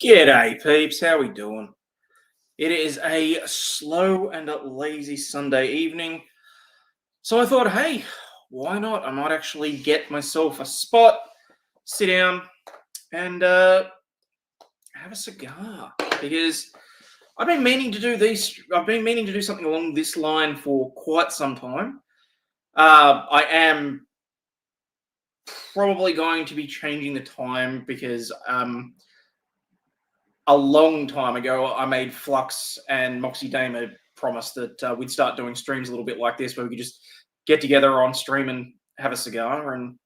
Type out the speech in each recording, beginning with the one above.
G'day, peeps. How we doing? It is a slow and lazy Sunday evening, so I thought, hey, why not? I might actually get myself a spot, sit down, and have a cigar, because I've been meaning to do these. I've been meaning to do something along this line for quite some time. I am probably going to be changing the time because a long time ago, I made Flux and Moxie Dame a promise that we'd start doing streams a little bit like this, where we could just get together on stream and have a cigar. And,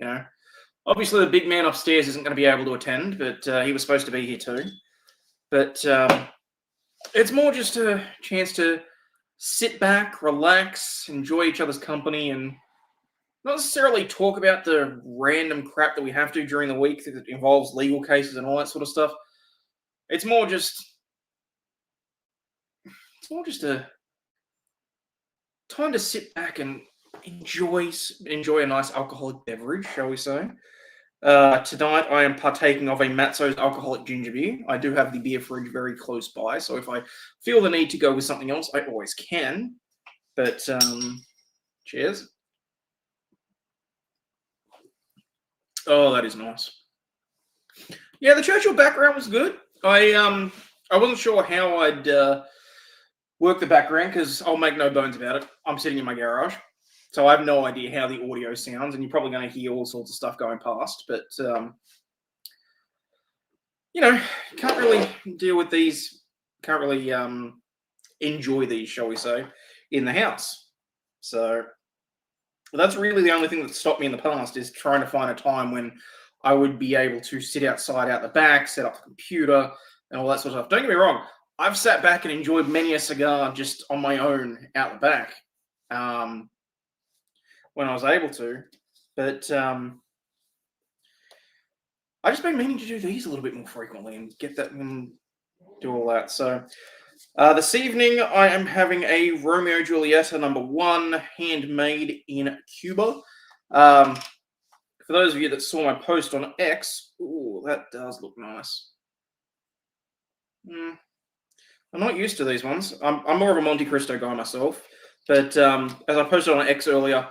you know, obviously the big man upstairs isn't going to be able to attend, but he was supposed to be here too. But it's more just a chance to sit back, relax, enjoy each other's company, and not necessarily talk about the random crap that we have to during the week that involves legal cases and all that sort of stuff. It's more just a time to sit back and enjoy a nice alcoholic beverage, shall we say. Tonight I am partaking of a Matzo's alcoholic ginger beer. I do have the beer fridge very close by, so if I feel the need to go with something else, I always can. But cheers. Oh, that is nice. Yeah, the Churchill background was good. I wasn't sure how I'd work the background, because I'll make no bones about it. I'm sitting in my garage, so I have no idea how the audio sounds, and you're probably going to hear all sorts of stuff going past. But you know, can't really deal with these. Can't really enjoy these, shall we say, in the house. So that's really the only thing that stopped me in the past, is trying to find a time when I would be able to sit outside out the back, set up the computer, and all that sort of stuff. Don't get me wrong, I've sat back and enjoyed many a cigar just on my own out the back when I was able to. But I've just been meaning to do these a little bit more frequently and get that and do all that. So this evening I am having a Romeo Julieta #1, handmade in Cuba. For those of you that saw my post on X, ooh, that does look nice. I'm not used to these ones. I'm more of a Monte Cristo guy myself, but as I posted on X earlier,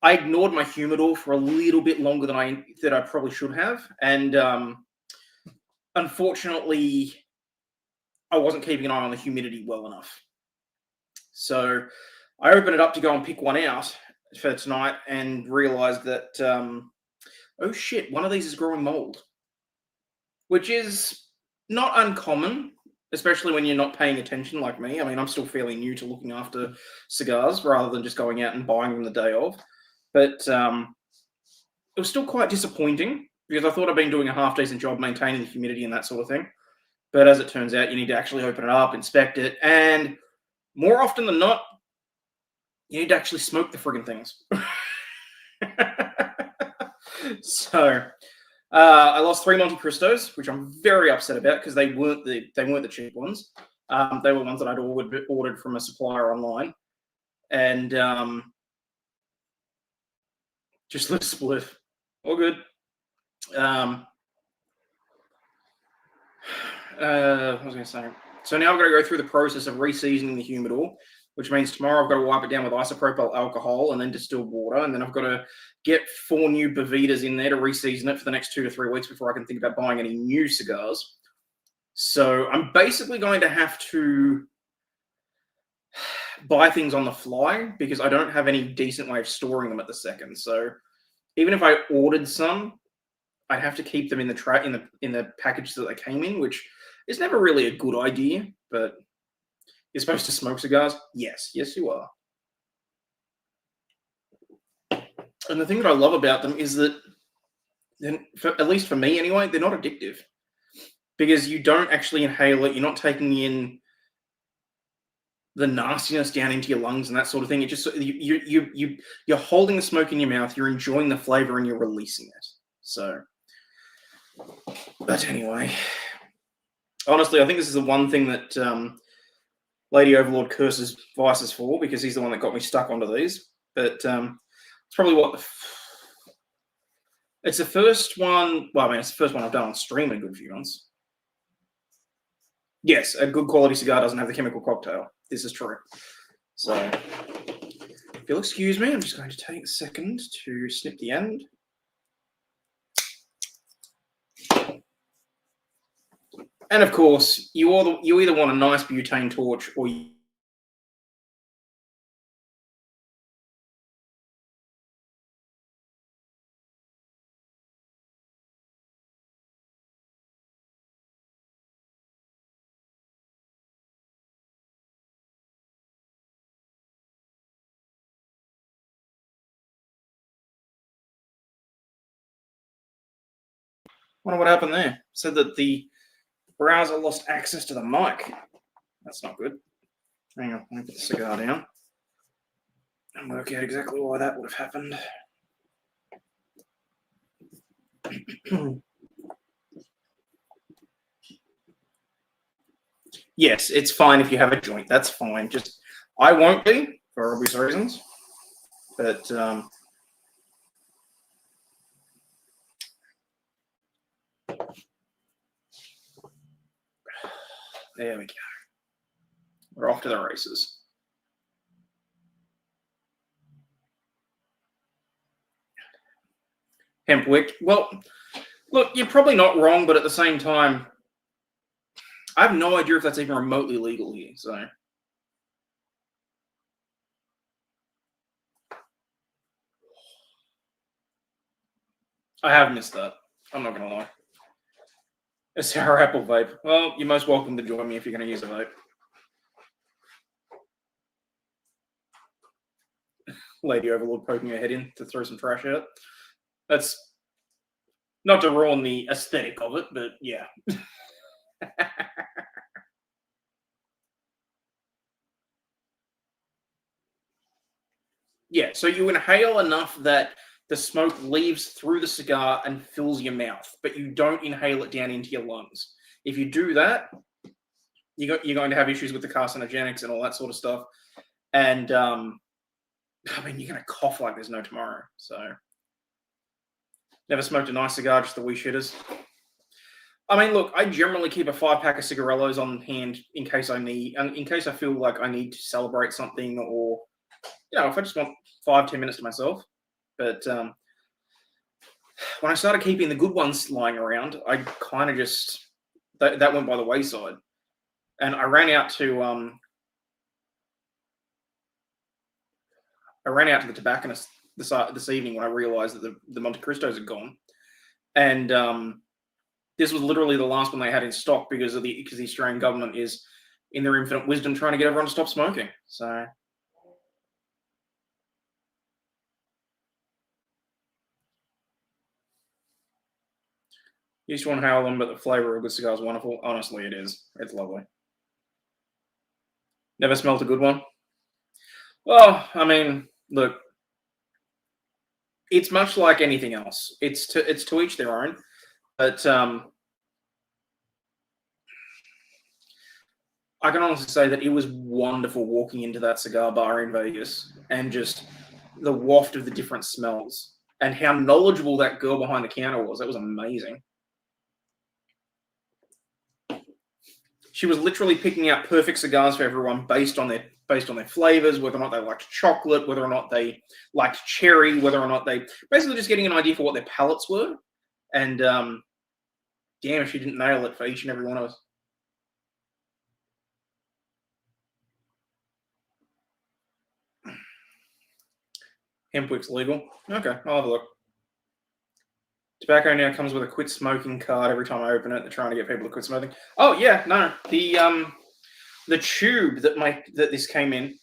I ignored my humidor for a little bit longer than I probably should have, and unfortunately, I wasn't keeping an eye on the humidity well enough. So I opened it up to go and pick one out for tonight and realized that oh shit, one of these is growing mold, which is not uncommon, especially when you're not paying attention like me. I mean, I'm still fairly new to looking after cigars rather than just going out and buying them the day of. But it was still quite disappointing, because I thought I'd been doing a half decent job maintaining the humidity and that sort of thing. But as it turns out, you need to actually open it up, inspect it, and more often than not, you need to actually smoke the friggin' things. So I lost 3 Monte Cristos, which I'm very upset about, because they weren't the cheap ones. They were ones that I'd ordered from a supplier online, and just lit a spliff. All good. What was I going to say? So now I've got to go through the process of reseasoning the humidor, which means tomorrow I've got to wipe it down with isopropyl alcohol and then distilled water, and then I've got to get 4 new Bevitas in there to reseason it for the next 2 to 3 weeks before I can think about buying any new cigars. So I'm basically going to have to buy things on the fly, because I don't have any decent way of storing them at the second. So even if I ordered some, I'd have to keep them in the package that they came in, which is never really a good idea. But you're supposed to smoke cigars? Yes, you are. And the thing that I love about them is that then at least for me anyway, they're not addictive because you don't actually inhale it. You're not taking in the nastiness down into your lungs and that sort of thing. It just you're holding the smoke in your mouth, you're enjoying the flavor, and you're releasing it. So, but anyway, honestly, I think this is the one thing that Lady Overlaw'd curses Vices for, because he's the one that got me stuck onto these. But it's probably it's the first one. Well, I mean, it's the first one I've done on stream in a good few months. Yes, a good quality cigar doesn't have the chemical cocktail. This is true. So, if you'll excuse me, I'm just going to take a second to snip the end. And of course, you either want a nice butane torch or you wonder what happened there. Said that the browser lost access to the mic. That's not good. Hang on, let me put the cigar down and work out exactly why that would have happened. Yes, it's fine if you have a joint. That's fine. Just I won't be for obvious reasons, but there we go. We're off to the races. Hempwick. Well, look, you're probably not wrong, but at the same time, I have no idea if that's even remotely legal here. So, I have missed that. I'm not going to lie. A sour apple vape. Well, you're most welcome to join me if you're going to use a vape. Lady Overlaw'd poking her head in to throw some trash at it. That's not to ruin the aesthetic of it, but yeah. Yeah, so you inhale enough that the smoke leaves through the cigar and fills your mouth, but you don't inhale it down into your lungs. If you do that, you're going to have issues with the carcinogenics and all that sort of stuff. And, I mean, you're going to cough like there's no tomorrow. So, never smoked a nice cigar, just the wee shitters. I mean, look, I generally keep a 5-pack of cigarellos on hand in case I feel like I need to celebrate something, or, if I just want 5-10 minutes to myself. But when I started keeping the good ones lying around, I kind of just that went by the wayside, and I ran out to the tobacconist this evening when I realized that the Monte Cristos had gone, and this was literally the last one they had in stock because the Australian government is, in their infinite wisdom, trying to get everyone to stop smoking. So. Used to inhale them, but the flavor of a good cigar is wonderful. Honestly, it is. It's lovely. Never smelt a good one? Well, I mean, look, it's much like anything else. It's to each their own. But I can honestly say that it was wonderful walking into that cigar bar in Vegas and just the waft of the different smells and how knowledgeable that girl behind the counter was. That was amazing. She was literally picking out perfect cigars for everyone based on their flavors, whether or not they liked chocolate, whether or not they liked cherry, whether or not they basically just getting an idea for what their palates were. And damn, if she didn't nail it for each and every one of us. Hempwick's legal. Okay, I'll have a look. Tobacco now comes with a quit smoking card every time I open it. They're trying to get people to quit smoking. Oh yeah, no. The tube that this came in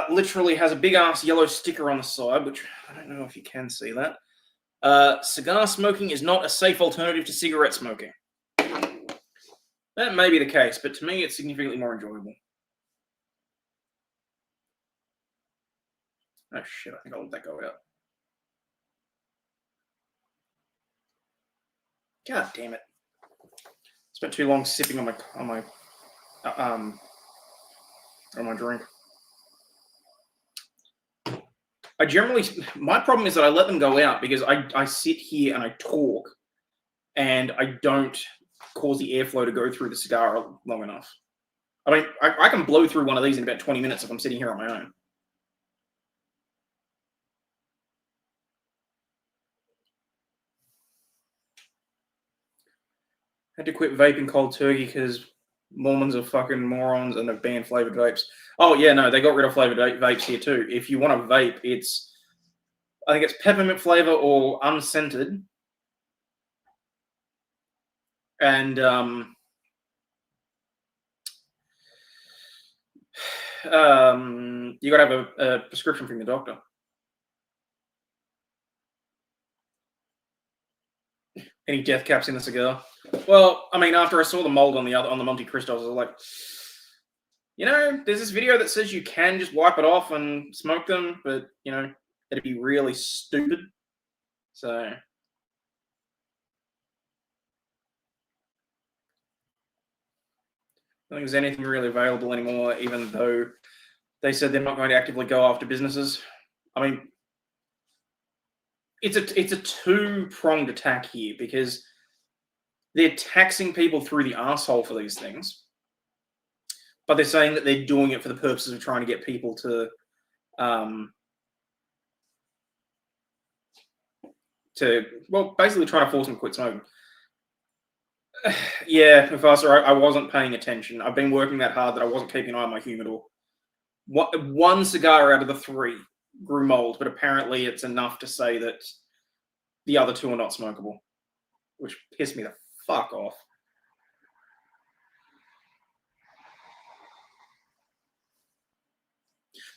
literally has a big ass yellow sticker on the side, which I don't know if you can see that. Cigar smoking is not a safe alternative to cigarette smoking. That may be the case, but to me, it's significantly more enjoyable. Oh shit! I think I'll let that go out. God damn it! Spent too long sipping on my drink. My problem is that I let them go out because I sit here and I talk, and I don't cause the airflow to go through the cigar long enough. I mean, I can blow through one of these in about 20 minutes if I'm sitting here on my own. Had to quit vaping cold turkey because Mormons are fucking morons and they've banned flavored vapes. Oh yeah, no, they got rid of flavored vapes here too. If you want a vape, I think it's peppermint flavor or unscented, and you got to have a prescription from your doctor. Any death caps in the cigar? Well, I mean, after I saw the mold on the Monte Cristos, I was like, there's this video that says you can just wipe it off and smoke them, but it'd be really stupid. So I don't think there's anything really available anymore, even though they said they're not going to actively go after businesses. I mean, it's a two-pronged attack here because they're taxing people through the asshole for these things, but they're saying that they're doing it for the purposes of trying to get people to basically trying to force them to quit smoking. Yeah, Professor, I wasn't paying attention. I've been working that hard that I wasn't keeping an eye on my humidor. One cigar out of the 3 grew mold, but apparently it's enough to say that the other 2 are not smokable, which pissed me the fuck off.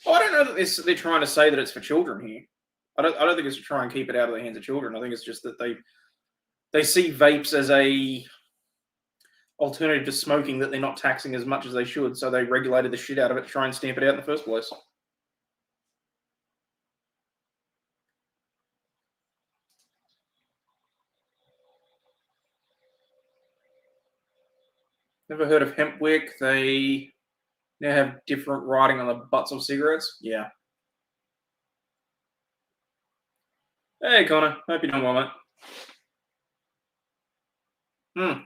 Well, I don't know that they're trying to say that it's for children here. I don't think it's to try and keep it out of the hands of children. I think it's just that they see vapes as a alternative to smoking that they're not taxing as much as they should, so they regulated the shit out of it to try and stamp it out in the first place. Never heard of hemp wick? They now have different writing on the butts of cigarettes. Yeah. Hey, Connor. Hope you're doing well, mate.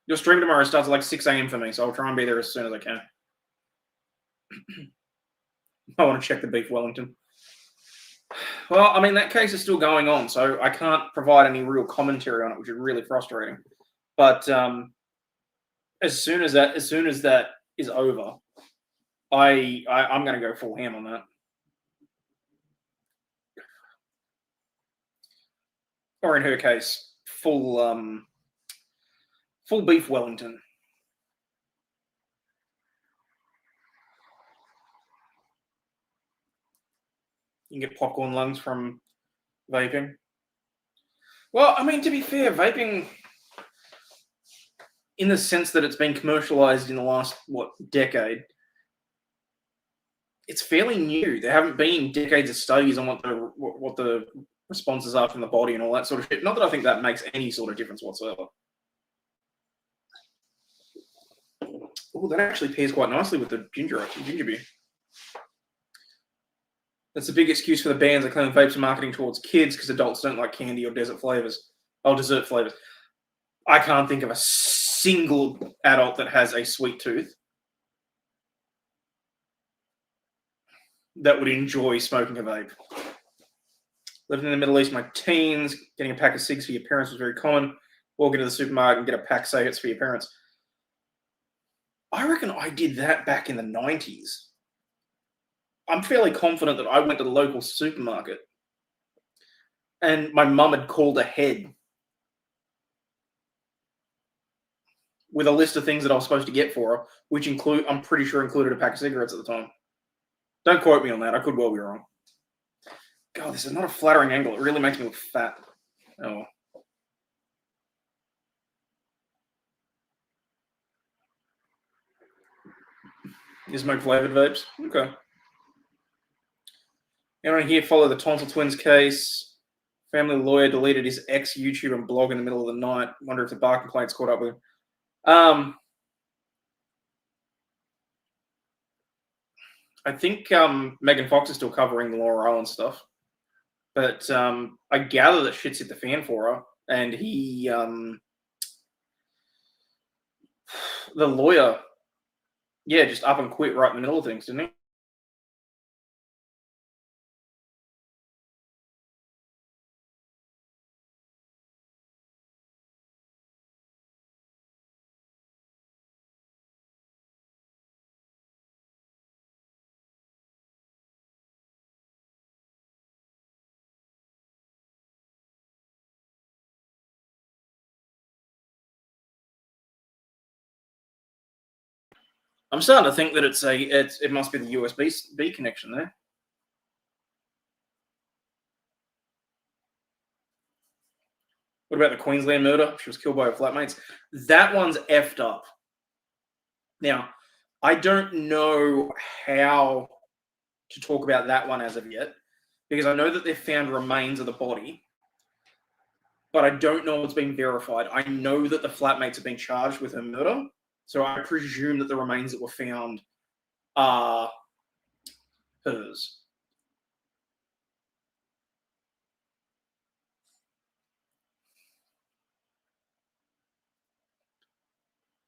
Your stream tomorrow starts at like 6 a.m. for me, so I'll try and be there as soon as I can. I want to check the beef Wellington. Well, I mean, that case is still going on, so I can't provide any real commentary on it, which is really frustrating. But as soon as that is over, I'm going to go full ham on that. Or in her case, full beef Wellington. You can get popcorn lungs from vaping. Well, I mean, to be fair, vaping, in the sense that it's been commercialized in the last, decade, it's fairly new. There haven't been decades of studies on what the responses are from the body and all that sort of shit. Not that I think that makes any sort of difference whatsoever. Oh, that actually pairs quite nicely with the ginger beer. That's a big excuse for the bans that claim vapes are marketing towards kids because adults don't like candy or dessert flavors. I can't think of a single adult that has a sweet tooth that would enjoy smoking a vape. Living in the Middle East in my teens, getting a pack of cigs for your parents was very common. Walk into the supermarket and get a pack, say it's for your parents. I reckon I did that back in the 90s. I'm fairly confident that I went to the local supermarket and my mum had called ahead with a list of things that I was supposed to get for her, which I'm pretty sure included a pack of cigarettes at the time. Don't quote me on that. I could well be wrong. God, this is not a flattering angle. It really makes me look fat. Oh. You smoke flavored vapes? Okay. Anyone here follow the Tonsil Twins case? Family lawyer deleted his ex YouTube and blog in the middle of the night. Wonder if the bar complaints caught up with him. I think Megan Fox is still covering the Laura Island stuff, but I gather that shit's hit the fan for her, and he, the lawyer, yeah, just up and quit right in the middle of things, didn't he? I'm starting to think that it must be the USB-B connection there. What about the Queensland murder? She was killed by her flatmates. That one's effed up. Now, I don't know how to talk about that one as of yet, because I know that they've found remains of the body, but I don't know what's been verified. I know that the flatmates have been charged with her murder, so I presume that the remains that were found are hers.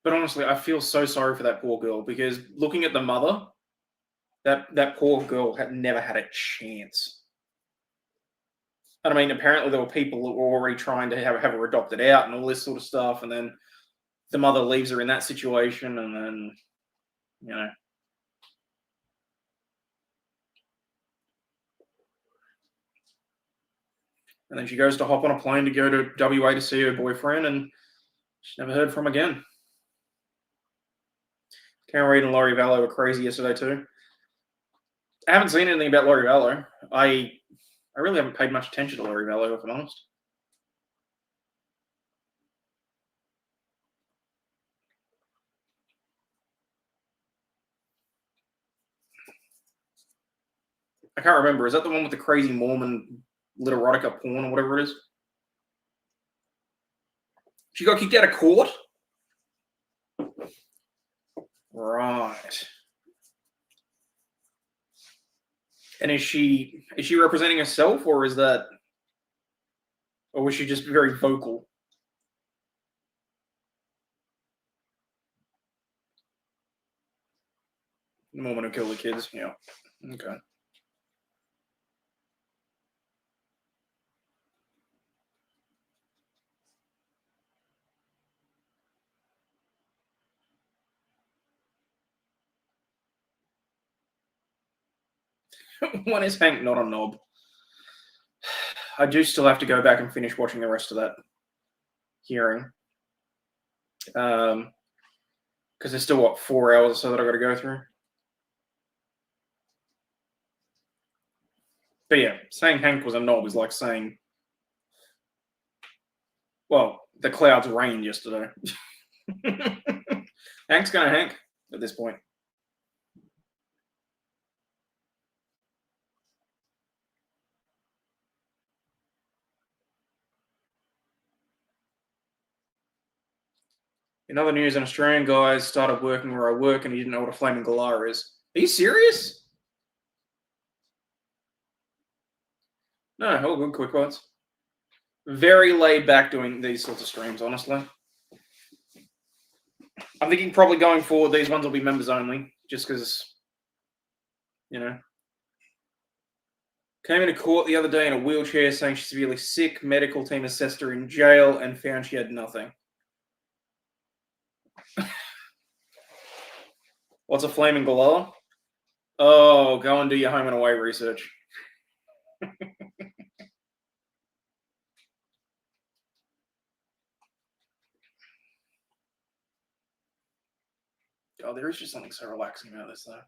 But honestly, I feel so sorry for that poor girl, because looking at the mother, that poor girl had never had a chance. And I mean, apparently there were people that were already trying to have her adopted out and all this sort of stuff, and then the mother leaves her in that situation, and then, you know. And then she goes to hop on a plane to go to WA to see her boyfriend, and she's never heard from again. Karen Reid and Laurie Vallow were crazy yesterday too. I haven't seen anything about Laurie Vallow. I really haven't paid much attention to Laurie Vallow, if I'm honest. I can't remember. Is that the one with the crazy Mormon lit erotica porn or whatever it is? She got kicked out of court? Right. And is she representing herself, or was she just very vocal? The Mormon who killed the kids, yeah. Okay. When is Hank not a knob? I do still have to go back and finish watching the rest of that hearing. Because there's still, 4 hours or so that I've got to go through. But yeah, saying Hank was a knob is like saying, well, the clouds rained yesterday. Hank's gonna Hank at this point. In other news, an Australian guy started working where I work and he didn't know what a flaming galah is. Are you serious? No, all good, quick ones. Very laid back doing these sorts of streams, honestly. I'm thinking probably going forward, these ones will be members only, just because, you know. Came into court the other day in a wheelchair saying she's severely sick. Medical team assessed her in jail and found she had nothing. What's a flaming galah? Oh, go and do your home and away research. Oh, there is just something so relaxing about this, though.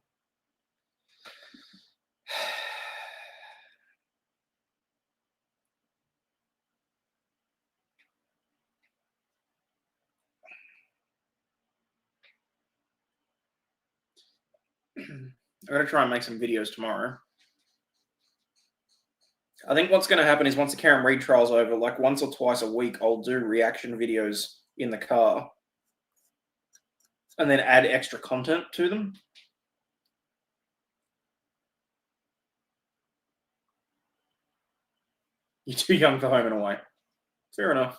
I'm going to try and make some videos tomorrow. I think what's going to happen is once the Karen Reid trial's over, like once or twice a week, I'll do reaction videos in the car and then add extra content to them. You're too young for Home and Away. Fair enough.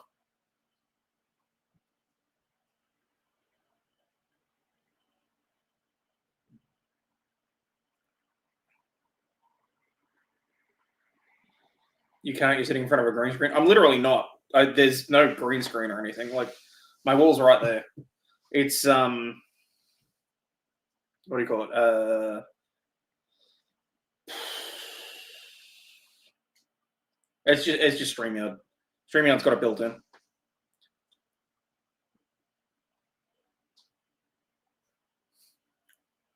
You can't. You're sitting in front of a green screen. I'm literally not. There's no green screen or anything. Like my wall's right there. It's what do you call it? It's just StreamYard. StreamYard's got it built in.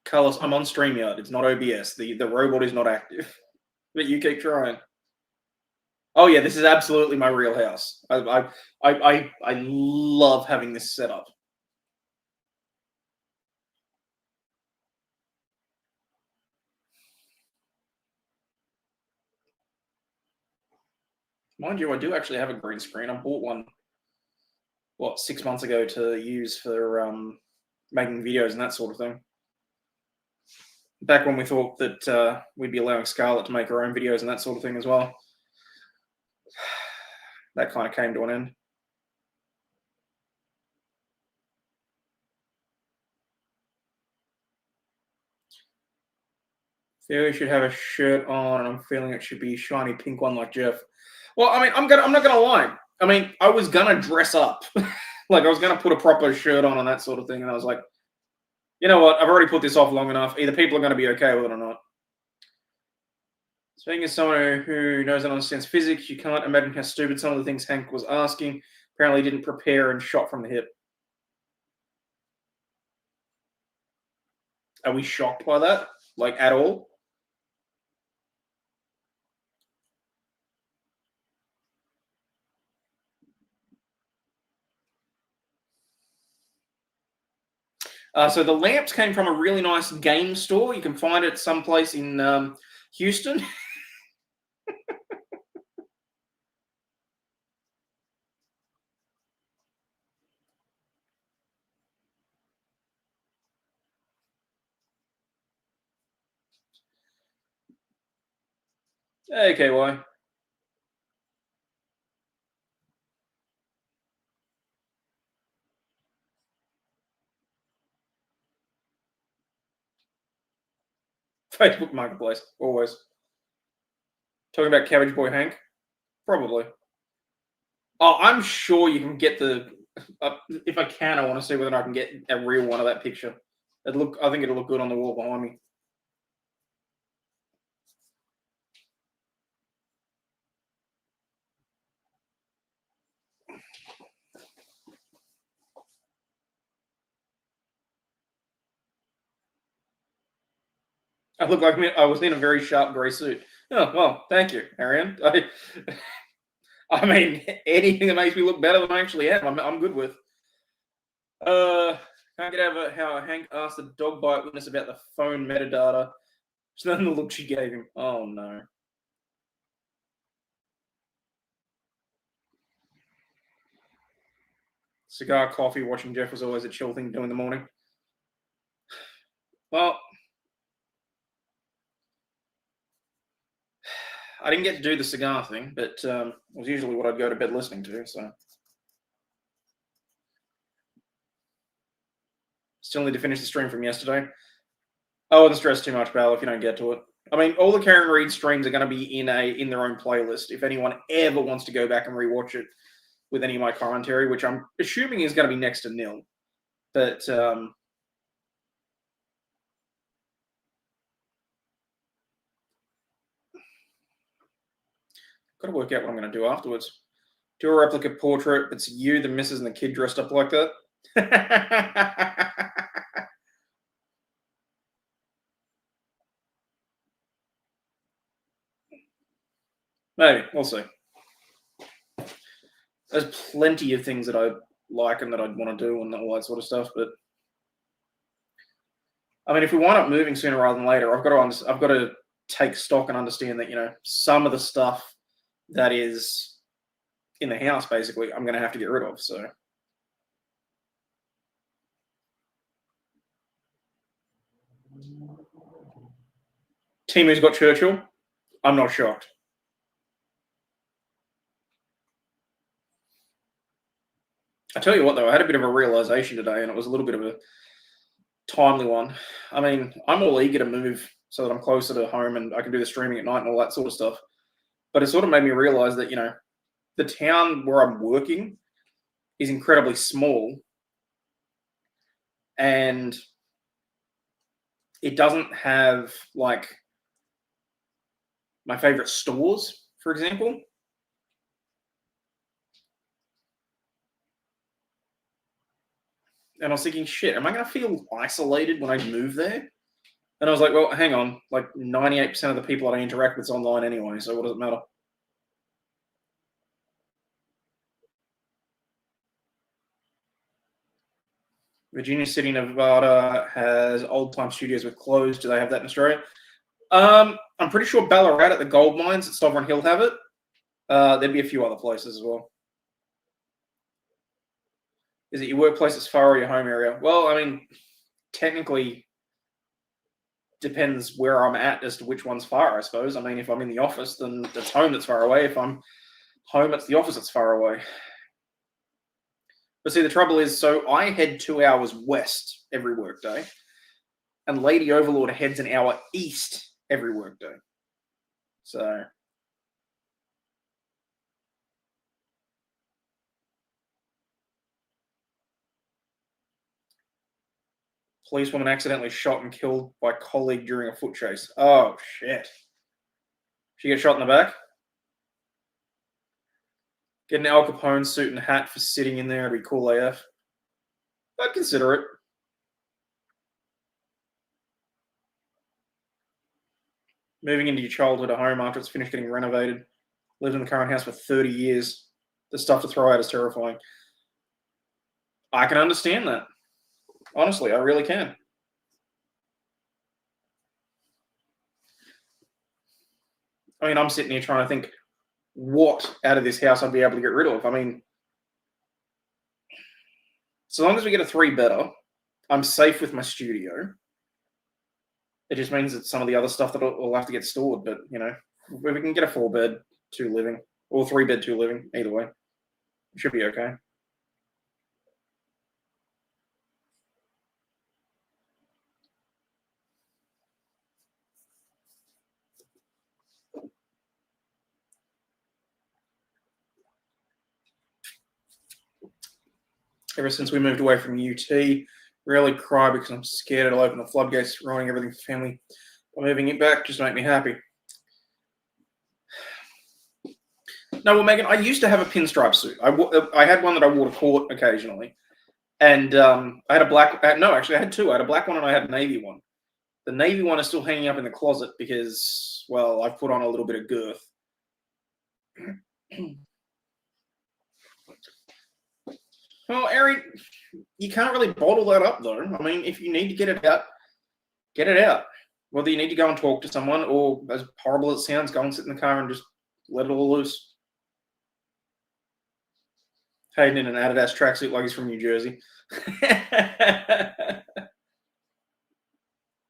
Carlos, I'm on StreamYard. It's not OBS. The robot is not active. But you keep trying. Oh yeah, this is absolutely my real house. I love having this set up. Mind you, I do actually have a green screen. I bought one, 6 months ago to use for making videos and that sort of thing. Back when we thought that we'd be allowing Scarlett to make her own videos and that sort of thing as well. That kind of came to an end. Feel you should have a shirt on, and I'm feeling it should be a shiny pink one like Jeff. Well, I mean, I'm not gonna lie. I mean, I was gonna dress up, like I was gonna put a proper shirt on and that sort of thing, and I was like, you know what? I've already put this off long enough. Either people are going to be okay with it or not. Speaking as someone who knows and understands physics, you can't imagine how stupid some of the things Hank was asking. Apparently, didn't prepare and shot from the hip. Are we shocked by that? Like, at all? So the lamps came from a really nice game store. You can find it someplace in Houston. Okay, why? Facebook Marketplace, always. Talking about Cabbage Boy Hank? Probably. Oh, I'm sure you can get the. If I can, I want to see whether I can get a real one of that picture. I think it'll look good on the wall behind me. I look like I was in a very sharp grey suit. Oh well, thank you, Arian. I mean, anything that makes me look better than I actually am, I'm good with. Can't get over how Hank asked the dog bite witness about the phone metadata. So then the look she gave him. Oh no. Cigar, coffee, watching Jeff was always a chill thing to do in the morning. Well, I didn't get to do the cigar thing, but it was usually what I'd go to bed listening to. So still need to finish the stream from yesterday. I wouldn't stress too much, pal, if you don't get to it. I mean, all the Karen Reid streams are going to be in their own playlist. If anyone ever wants to go back and rewatch it with any of my commentary, which I'm assuming is going to be next to nil, but got to work out what I'm going to do afterwards. Do a replica portrait. It's you, the missus, and the kid dressed up like that. Maybe. We'll see. There's plenty of things that I like and that I'd want to do and all that sort of stuff, but I mean, if we wind up moving sooner rather than later, I've got to take stock and understand that, you know, some of the stuff that is in the house, basically, I'm going to have to get rid of. So, Timu's got Churchill. I'm not shocked. I tell you what, though, I had a bit of a realization today, and it was a little bit of a timely one. I mean, I'm all eager to move so that I'm closer to home and I can do the streaming at night and all that sort of stuff. But it sort of made me realize that, you know, the town where I'm working is incredibly small, and it doesn't have like my favorite stores, for example. And I was thinking, shit, am I going to feel isolated when I move there? And I was like, well, hang on, like 98% of the people that I interact with is online anyway, so what does it matter? Virginia City, Nevada has old time studios with closed. Do they have that in Australia? I'm pretty sure Ballarat at the gold mines at Sovereign Hill have it. There'd be a few other places as well. Is it your workplace that's far or your home area? Well, I mean, technically depends where I'm at as to which one's far, I suppose. I mean, if I'm in the office, then it's home that's far away. If I'm home, it's the office that's far away. But see, the trouble is, so I head 2 hours west every workday, and Lady Overlaw'd heads an hour east every workday. So policewoman accidentally shot and killed by colleague during a foot chase. Oh, shit. She get shot in the back? Get an Al Capone suit and hat for sitting in there. It'd be cool AF. I'd consider it. Moving into your childhood home after it's finished getting renovated. Lived in the current house for 30 years. The stuff to throw out is terrifying. I can understand that. Honestly, I really can. I mean, I'm sitting here trying to think what out of this house I'd be able to get rid of. I mean, so long as we get a 3-bedder, I'm safe with my studio. It just means that some of the other stuff that will have to get stored. But, you know, if we can get a 4-bed, 2 living, or 3-bed, 2 living, either way, it should be okay. Ever since we moved away from UT, rarely cry because I'm scared it'll open the floodgates, ruining everything for family. By moving it back just make me happy. No, well, Megan, I used to have a pinstripe suit. I had one that I wore to court occasionally, and I had a black. No, actually, I had 2. I had a black one and I had a navy one. The navy one is still hanging up in the closet because, well, I've put on a little bit of girth. Well, Ari, you can't really bottle that up, though. I mean, if you need to get it out, get it out. Whether you need to go and talk to someone, or as horrible as it sounds, go and sit in the car and just let it all loose. Hayden in an Adidas tracksuit like he's from New Jersey.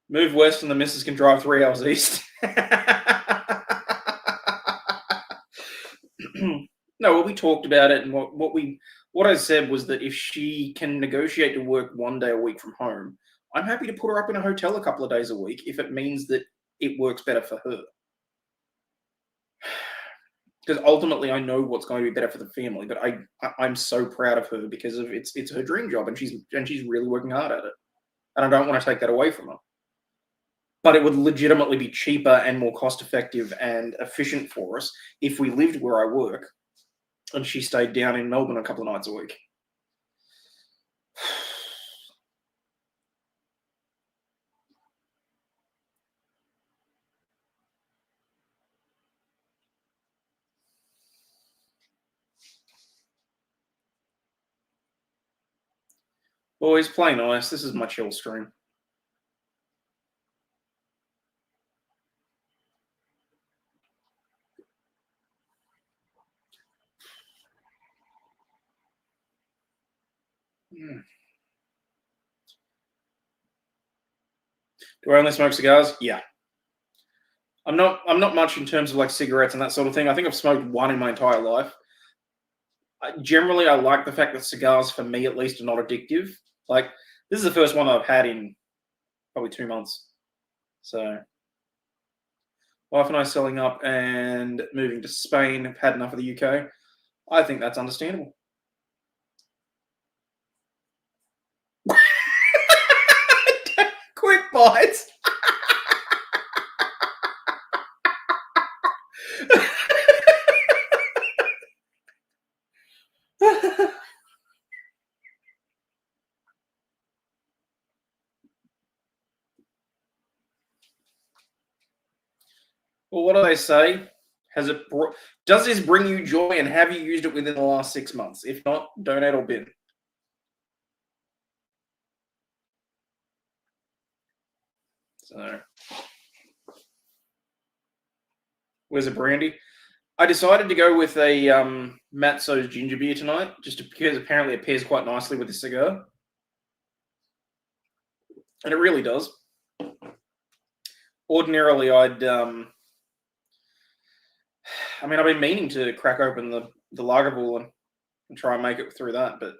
Move west and the missus can drive 3 hours east. No, well, we talked about it, and what I said was that if she can negotiate to work 1 day a week from home, I'm happy to put her up in a hotel a couple of days a week if it means that it works better for her. Because ultimately, I know what's going to be better for the family. But I'm so proud of her because of it's her dream job, and she's really working hard at it, and I don't want to take that away from her. But it would legitimately be cheaper and more cost effective and efficient for us if we lived where I work and she stayed down in Melbourne a couple of nights a week. Boys, play nice. This is my chill stream. Do I only smoke cigars? Yeah. I'm not much in terms of like cigarettes and that sort of thing. I think I've smoked one in my entire life. Generally, I like the fact that cigars, for me at least, are not addictive. Like, this is the first one I've had in probably 2 months. So, wife and I selling up and moving to Spain, have had enough of the UK. I think that's understandable. Quick bites. Well, what do they say? Does this bring you joy, and have you used it within the last 6 months? If not, donate or bin. So, where's a brandy? I decided to go with a Matzo's ginger beer tonight, just because apparently it pairs quite nicely with the cigar, and it really does. Ordinarily, I've been meaning to crack open the Lagavulin and try and make it through that, but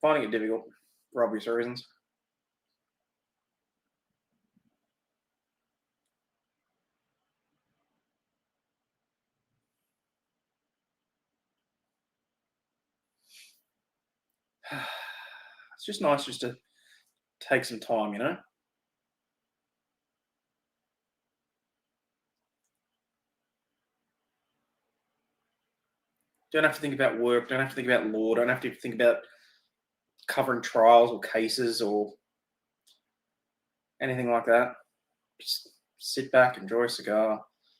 finding it difficult for obvious reasons. It's just nice just to take some time, you know? Don't have to think about work, don't have to think about law, don't have to think about covering trials or cases or anything like that. Just sit back, enjoy a cigar,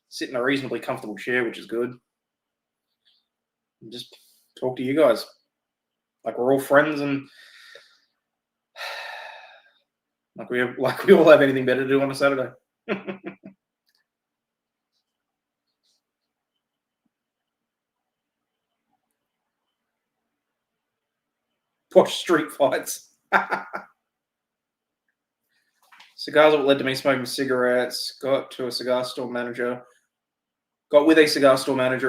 sit in a reasonably comfortable chair, which is good, and just talk to you guys. Like we're all friends and like we all have anything better to do on a Saturday. Watch street fights. Cigars are what led to me smoking cigarettes. Got with a cigar store manager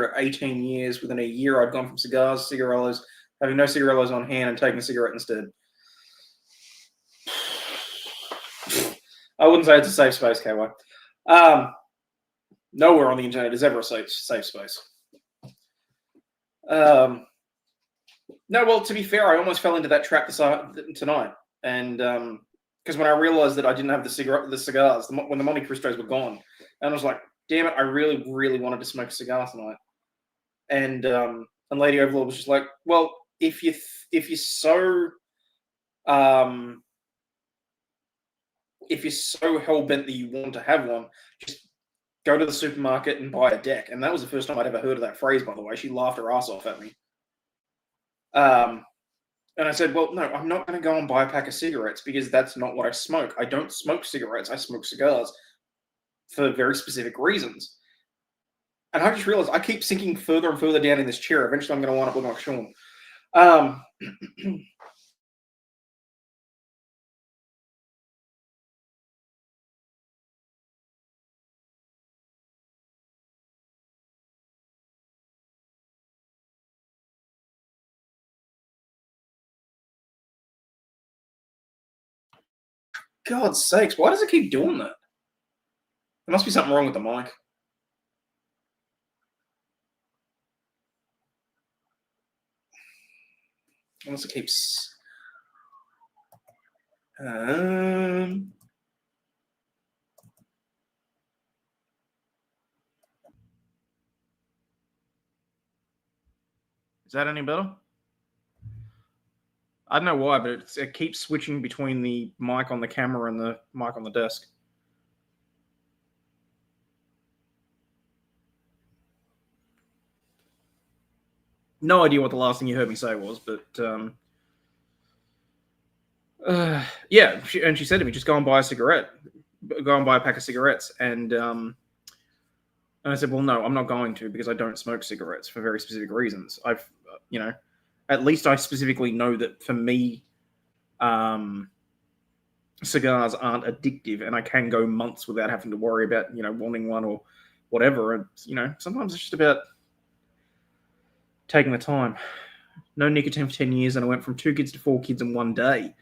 at 18 years. Within a year, I'd gone from cigars, cigarillos, having no cigarillos on hand and taking a cigarette instead. I wouldn't say it's a safe space, KY. Nowhere on the internet is ever a safe space. No, well, to be fair, I almost fell into that trap tonight, and because when I realized that I didn't have the cigars, when the Monte Cristos were gone, and I was like, damn it, I really, really wanted to smoke a cigar tonight. And Lady Overlaw'd was just like, well, if you're so hell bent that you want to have one, just go to the supermarket and buy a deck. And that was the first time I'd ever heard of that phrase, by the way. She laughed her ass off at me. And I said, well, no, I'm not going to go and buy a pack of cigarettes because that's not what I smoke. I don't smoke cigarettes. I smoke cigars for very specific reasons. And I just realized I keep sinking further and further down in this chair. Eventually, I'm going to wind up looking like Sean. God's sakes, why does it keep doing that? There must be something wrong with the mic. Unless it keeps... Is that any better? I don't know why, but it keeps switching between the mic on the camera and the mic on the desk. No idea what the last thing you heard me say was, but yeah. She said to me, just go and buy a cigarette. Go and buy a pack of cigarettes. And I said, well, no, I'm not going to because I don't smoke cigarettes for very specific reasons. At least I specifically know that for me, cigars aren't addictive, and I can go months without having to worry about wanting one or whatever. And sometimes it's just about taking the time. No nicotine for 10 years, and I went from 2 kids to 4 kids in one day.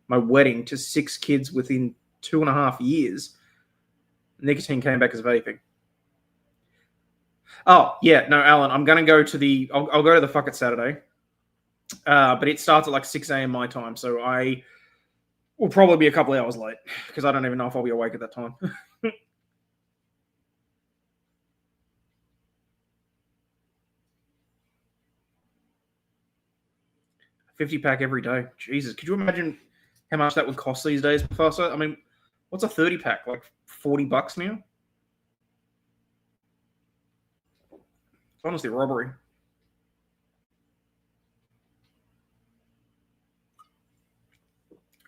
My wedding to 6 kids within 2.5 years. Nicotine came back as vaping. Oh, yeah, no, Alan, I'm going to go to the... I'll go to the Fuck It Saturday. But it starts at like 6 a.m. my time, so I will probably be a couple of hours late, because I don't even know if I'll be awake at that time. 50-pack every day. Jesus, could you imagine how much that would cost these days, Professor? I mean, what's a 30-pack? Like $40 now? It's honestly a robbery.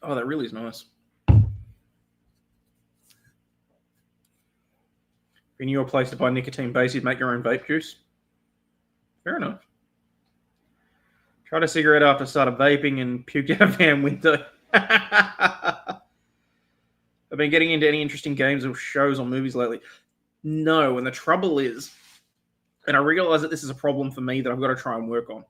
Oh, that really is nice. If you knew a place to buy nicotine base, you'd make your own vape juice. Fair enough. Tried a cigarette after I started vaping and puked out a van window. I've been getting into any interesting games or shows or movies lately. No, and the trouble is, and I realize that this is a problem for me that I've got to try and work on.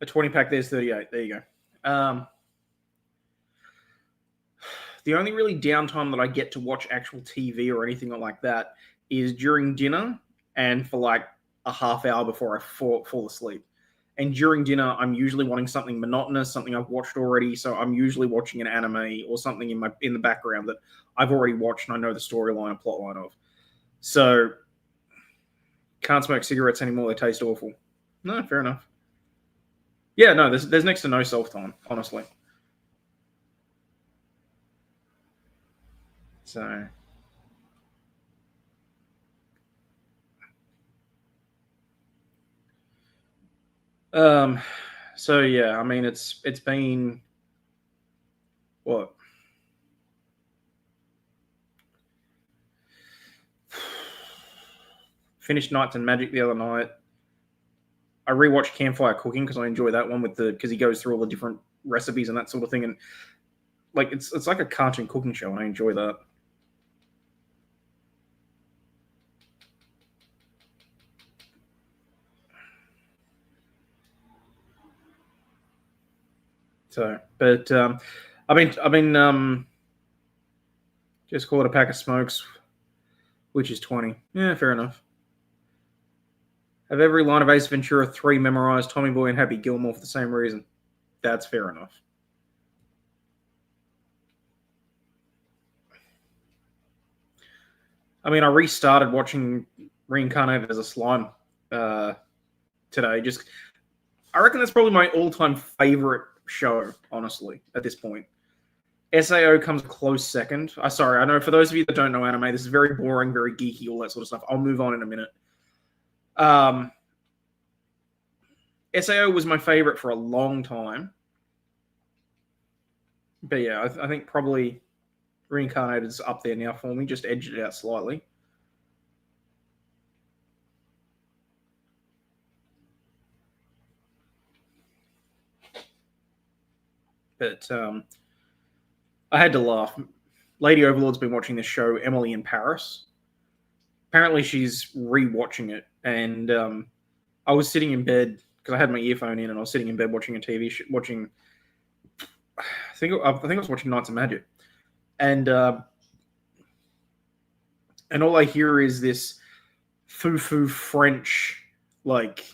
A 20-pack, there's 38. There you go. The only really downtime that I get to watch actual TV or anything like that is during dinner and for like a half hour before I fall asleep. And during dinner, I'm usually wanting something monotonous, something I've watched already. So I'm usually watching an anime or something in the background that I've already watched and I know the storyline and plotline of. So can't smoke cigarettes anymore. They taste awful. No, fair enough. Yeah, no, there's next to no self-time, honestly. So so yeah, I mean it's been what? Finished Knights and Magic the other night. I rewatched Campfire Cooking because I enjoy that one because he goes through all the different recipes and that sort of thing, and like it's like a cartoon cooking show, and I enjoy that. So, but I've been just called a pack of smokes, which is 20. Yeah, fair enough. Have every line of Ace Ventura 3 memorized, Tommy Boy and Happy Gilmore for the same reason. That's fair enough. I mean, I restarted watching Reincarnated as a Slime today. I reckon that's probably my all-time favorite show, honestly, at this point. SAO comes a close second. Sorry, I know for those of you that don't know anime, this is very boring, very geeky, all that sort of stuff. I'll move on in a minute. SAO was my favorite for a long time. But yeah, I think probably Reincarnated's up there now for me. Just edged it out slightly. But I had to laugh. Lady Overlaw'd's been watching this show, Emily in Paris. Apparently she's re-watching it. And I was sitting in bed because I had my earphone in and I was sitting in bed watching a TV show, I think I was watching Knights of Magic. And all I hear is this foo-foo French, like,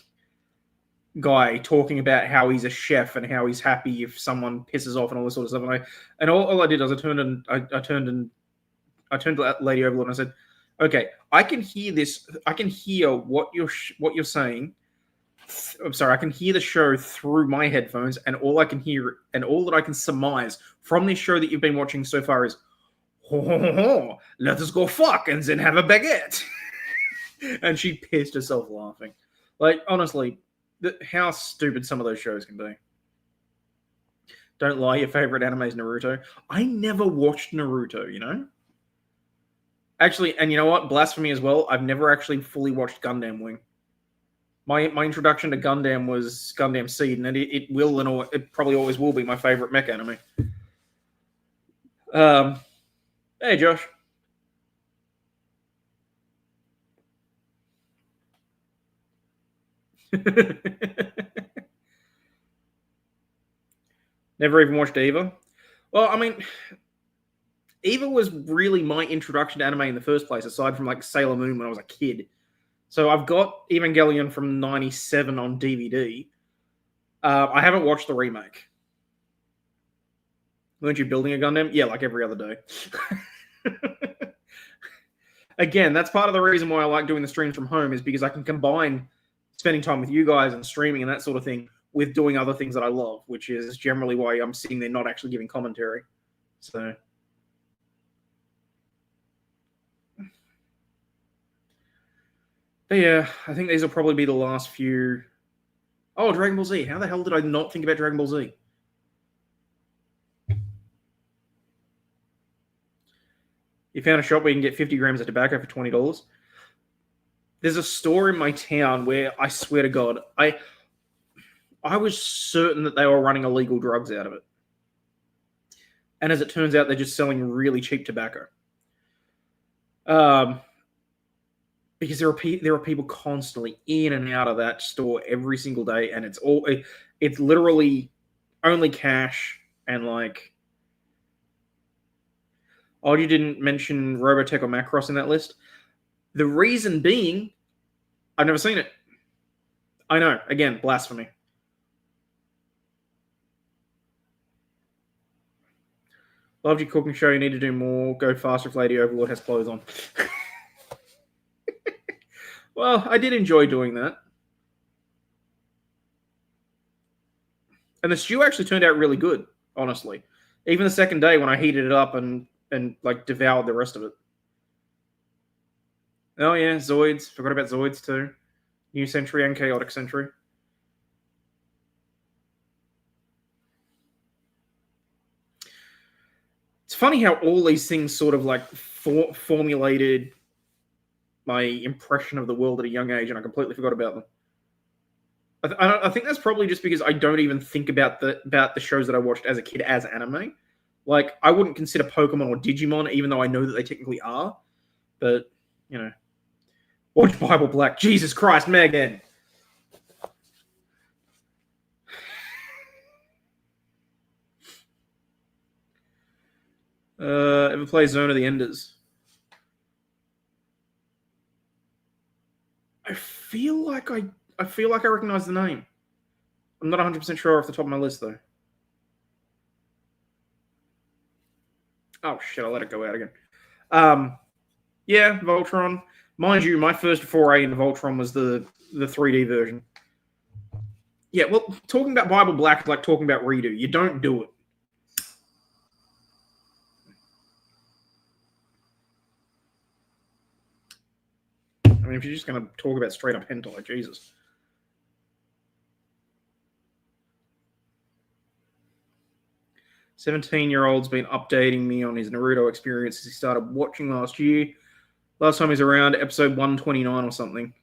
guy talking about how he's a chef and how he's happy if someone pisses off and all this sort of stuff. And all I did was I turned to Lady Overlord and I said, "Okay, I can hear this. I can hear what you're saying. I'm sorry, I can hear the show through my headphones, and all I can hear and all that I can surmise from this show that you've been watching so far is, let us go fuck and then have a baguette." And she pissed herself laughing. Like, honestly, how stupid some of those shows can be. Don't lie, your favorite anime is Naruto. I never watched Naruto, you know? Actually, and you know what? Blasphemy as well. I've never actually fully watched Gundam Wing. My introduction to Gundam was Gundam Seed, and it will and it probably always will be my favorite mech anime. Hey, Josh. Never even watched Eva. Well, I mean, Eva was really my introduction to anime in the first place, aside from like Sailor Moon when I was a kid. So I've got Evangelion from '97 on DVD. I haven't watched the remake. Weren't you building a Gundam? Yeah, like every other day. Again, that's part of the reason why I like doing the streams from home, is because I can combine spending time with you guys and streaming and that sort of thing with doing other things that I love, which is generally why I'm sitting there not actually giving commentary. So, but yeah, I think these will probably be the last few. Oh, Dragon Ball Z. How the hell did I not think about Dragon Ball Z? You found a shop where you can get 50 grams of tobacco for $20. There's a store in my town where I swear to God, I was certain that they were running illegal drugs out of it. And as it turns out, they're just selling really cheap tobacco. Because there are people constantly in and out of that store every single day, and it's literally only cash and like. Oh, you didn't mention Robotech or Macross in that list. The reason being, I've never seen it. I know, again, blasphemy. Loved your cooking show. You need to do more. Go faster if Lady Overlaw'd has clothes on. Well, I did enjoy doing that. And the stew actually turned out really good, honestly. Even the second day when I heated it up and like devoured the rest of it. Oh yeah, Zoids. Forgot about Zoids too. New Century and Chaotic Century. It's funny how all these things sort of like formulated my impression of the world at a young age, and I completely forgot about them. I think that's probably just because I don't even think about the shows that I watched as a kid as anime. Like, I wouldn't consider Pokemon or Digimon, even though I know that they technically are. But, you know. Watch Bible Black. Jesus Christ, Megan. Ever play Zone of the Enders? I feel like I recognize the name. I'm not 100% sure off the top of my list, though. Oh, shit, I let it go out again. Yeah, Voltron. Mind you, my first foray into Voltron was the 3D version. Yeah, well, talking about Bible Black is like talking about Redo. You don't do it. I mean, if you're just going to talk about straight up hentai, Jesus. "17-year-old's been updating me on his Naruto experience since he started watching last year. Last time he was around episode 129 or something."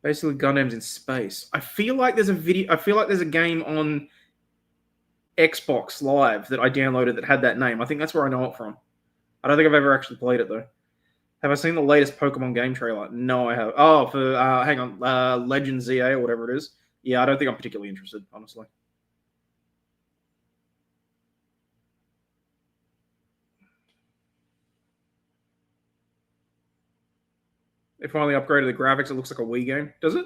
Basically, Gundam's in space. I feel like there's a game on Xbox Live that I downloaded that had that name. I think that's where I know it from. I don't think I've ever actually played it though. Have I seen the latest Pokemon game trailer? No, I have. Oh, for hang on, Legend ZA or whatever it is. Yeah, I don't think I'm particularly interested, honestly. They finally upgraded the graphics. It looks like a Wii game. Does it?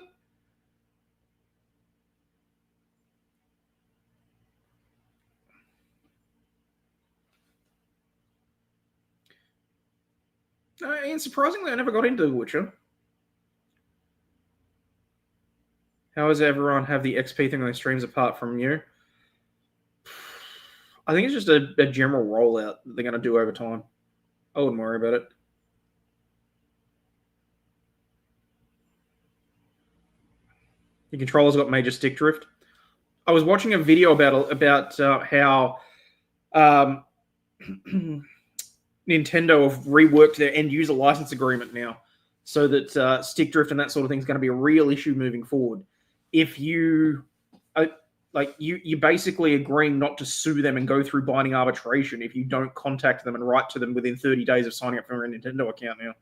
And surprisingly, I never got into The Witcher. How does everyone have the XP thing on their streams apart from you? I think it's just a general rollout that they're going to do over time. I wouldn't worry about it. Your controller's got major stick drift. I was watching a video about how Nintendo have reworked their end user license agreement now, so that stick drift and that sort of thing is going to be a real issue moving forward. If you you're basically agreeing not to sue them and go through binding arbitration if you don't contact them and write to them within 30 days of signing up for a Nintendo account now.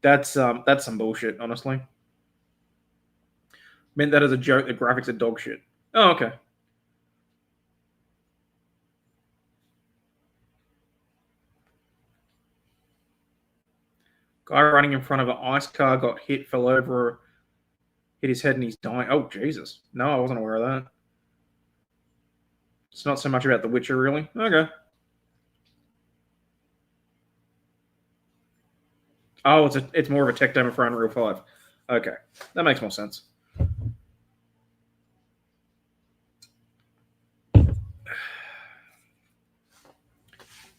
That's some bullshit, honestly. Meant that as a joke. The graphics are dog shit. Oh, okay. Guy running in front of an ice car got hit, fell over, hit his head, and he's dying. Oh, Jesus. No, I wasn't aware of that. It's not so much about The Witcher, really. Okay. Oh, it's more of a tech demo for Unreal 5. Okay. That makes more sense.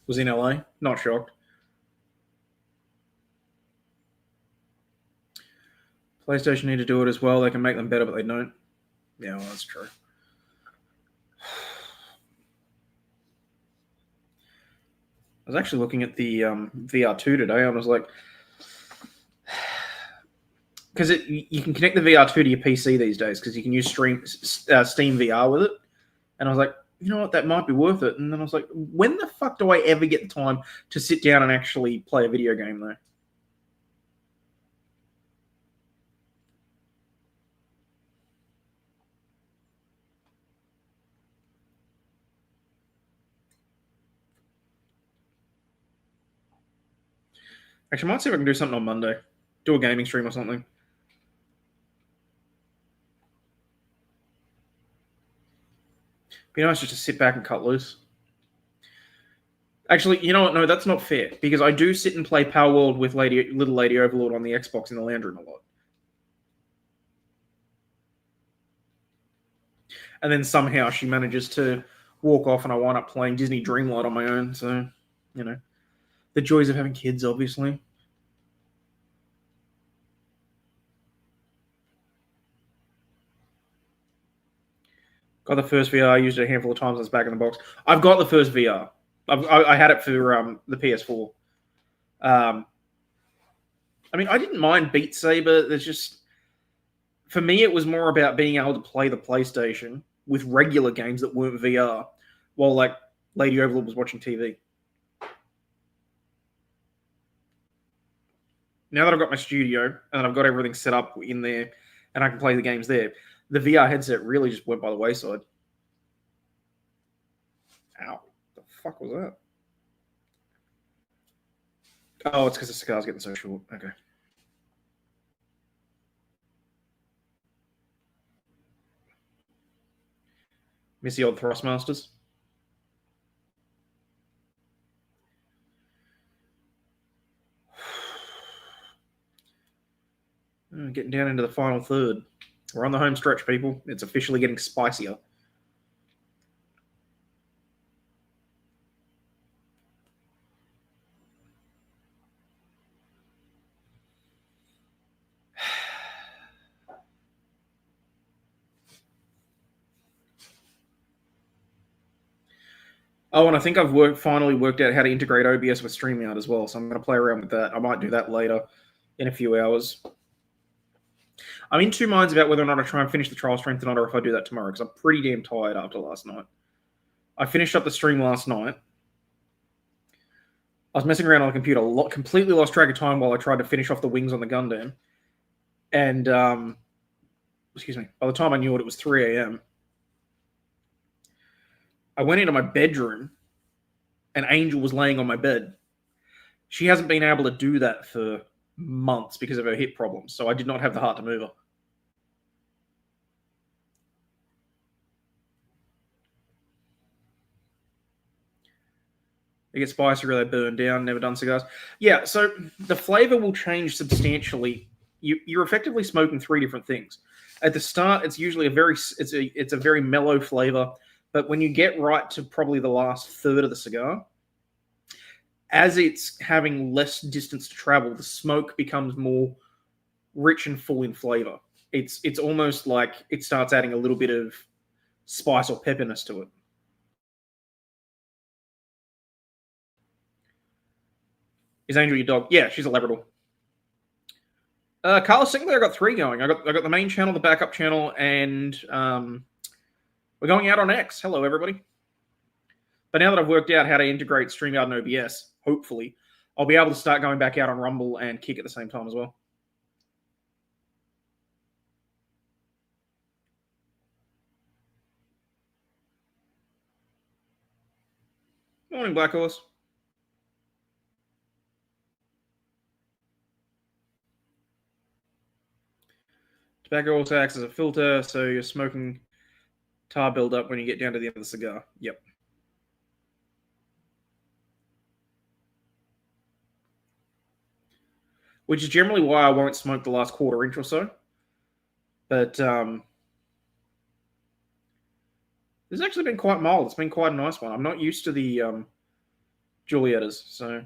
Was in LA. Not shocked. PlayStation need to do it as well. They can make them better, but they don't. Yeah, well, that's true. I was actually looking at the VR2 today, and I was like, because you can connect the VR2 to your PC these days because you can use Steam VR with it. And I was like, you know what, that might be worth it. And then I was like, when the fuck do I ever get the time to sit down and actually play a video game, though? Actually, I might see if I can do something on Monday. Do a gaming stream or something. Be nice just to sit back and cut loose. Actually, you know what? No, that's not fair. Because I do sit and play Power World with Little Lady Overlaw'd on the Xbox in the lounge room a lot. And then somehow she manages to walk off and I wind up playing Disney Dreamlight on my own. So, you know, the joys of having kids, obviously. Got the first VR. I used it a handful of times. It's back in the box. I've got the first VR. I had it for the PS4. I mean, I didn't mind Beat Saber. There's just, for me, it was more about being able to play the PlayStation with regular games that weren't VR, while like Lady Overlaw'd was watching TV. Now that I've got my studio and I've got everything set up in there, and I can play the games there, the VR headset really just went by the wayside. Ow. The fuck was that? Oh, it's because the cigar's getting so short. Okay. Miss the old Thrustmasters. Getting down into the final third. We're on the home stretch, people. It's officially getting spicier. Oh, and I think I've finally worked out how to integrate OBS with StreamYard as well, so I'm going to play around with that. I might do that later in a few hours. I'm in two minds about whether or not I try and finish the trial stream tonight or if I do that tomorrow, because I'm pretty damn tired after last night. I finished up the stream last night. I was messing around on the computer, completely lost track of time while I tried to finish off the wings on the Gundam. And, excuse me, by the time I knew it was 3 a.m. I went into my bedroom and Angel was laying on my bed. She hasn't been able to do that for months because of her hip problems, so I did not have the heart to move her. They get spicier or they burn down. Never done cigars. Yeah, so the flavor will change substantially. You're effectively smoking three different things. At the start, it's usually a very mellow flavor, but when you get right to probably the last third of the cigar, as it's having less distance to travel, the smoke becomes more rich and full in flavor. It's almost like it starts adding a little bit of spice or peppiness to it. Is Angel your dog? Yeah, she's a Labrador. Carlos Sinclair, I got 3 going. I got the main channel, the backup channel, and we're going out on X. Hello, everybody. But now that I've worked out how to integrate StreamYard and OBS, hopefully, I'll be able to start going back out on Rumble and Kick at the same time as well. Morning, Black Horse. Tobacco also acts as a filter, so you're smoking tar buildup when you get down to the end of the cigar. Yep. Which is generally why I won't smoke the last quarter inch or so. But this has actually been quite mild. It's been quite a nice one. I'm not used to the Juliettas, so...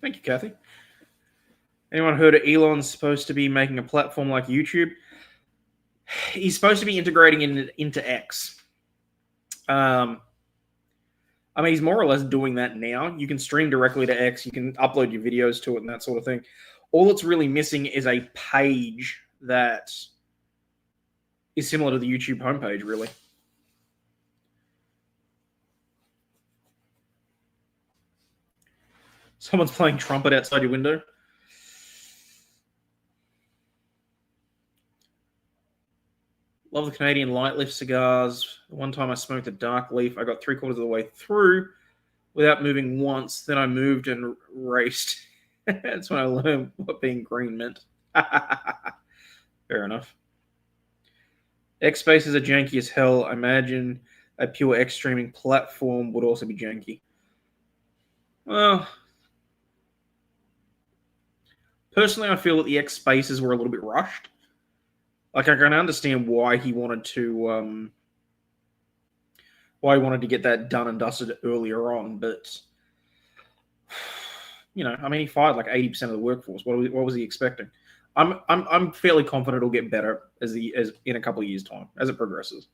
Thank you, Kathy. Anyone heard of Elon's supposed to be making a platform like YouTube? He's supposed to be integrating into X. I mean, he's more or less doing that now. You can stream directly to X. You can upload your videos to it and that sort of thing. All it's really missing is a page that is similar to the YouTube homepage, really. Someone's playing trumpet outside your window. Love the Canadian light lift cigars. One time I smoked a dark leaf. I got 3/4 of the way through without moving once. Then I moved and raced. That's when I learned what being green meant. Fair enough. X Spaces are janky as hell. I imagine a pure X streaming platform would also be janky. Well, personally, I feel that the X Spaces were a little bit rushed. Like, I can understand why he wanted to get that done and dusted earlier on, but you know, I mean, he fired like 80% of the workforce. What was he expecting? I'm fairly confident it'll get better as in a couple of years' time as it progresses.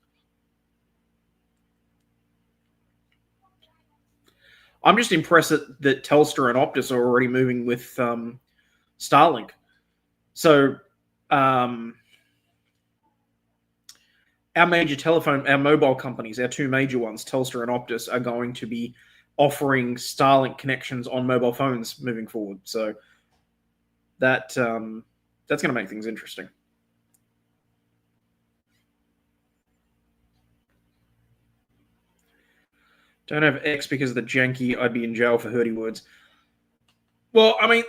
I'm just impressed that Telstra and Optus are already moving with Starlink. So our mobile companies, our 2 major ones, Telstra and Optus, are going to be offering Starlink connections on mobile phones moving forward. So that's going to make things interesting. Don't have X because of the janky. I'd be in jail for hurty words. Well, I mean,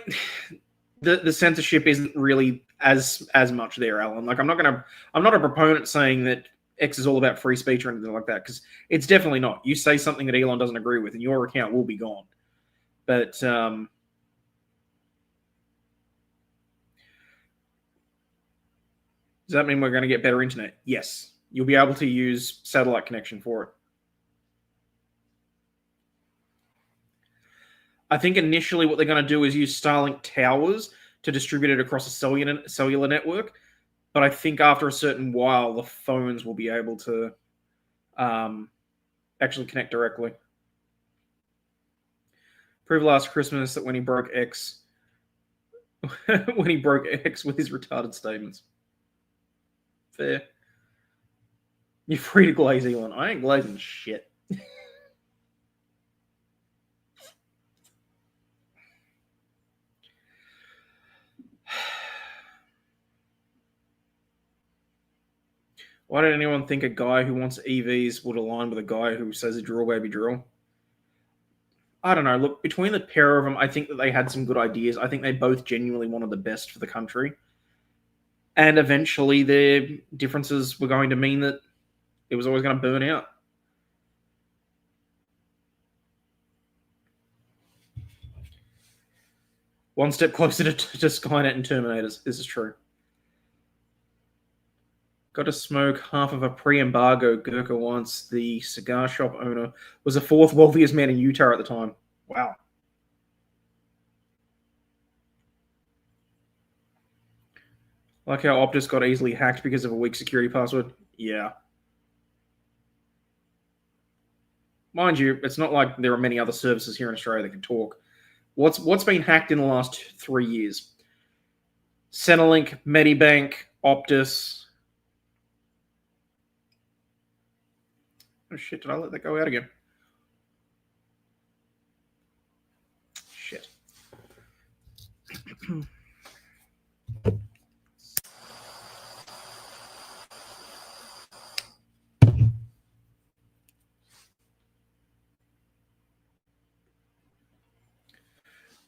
the censorship isn't really as much there, Alan. Like, I'm not a proponent saying that X is all about free speech or anything like that, because it's definitely not. You say something that Elon doesn't agree with, and your account will be gone. But does that mean we're going to get better internet? Yes. You'll be able to use satellite connection for it. I think initially what they're going to do is use Starlink towers to distribute it across a cellular network. But I think after a certain while, the phones will be able to actually connect directly. Prove last Christmas that when he broke X with his retarded statements. Fair. You're free to glaze, Elon. I ain't glazing shit. Why did anyone think a guy who wants EVs would align with a guy who says a drill baby drill? I don't know. Look, between the pair of them, I think that they had some good ideas. I think they both genuinely wanted the best for the country. And eventually their differences were going to mean that it was always going to burn out. One step closer to Skynet and Terminators. This is true. Got to smoke half of a pre-embargo Gurkha once. The cigar shop owner was the 4th wealthiest man in Utah at the time. Wow. Like how Optus got easily hacked because of a weak security password. Yeah. Mind you, it's not like there are many other services here in Australia that can talk. What's been hacked in the last 3 years? Centrelink, Medibank, Optus. Oh shit, did I let that go out again? Shit.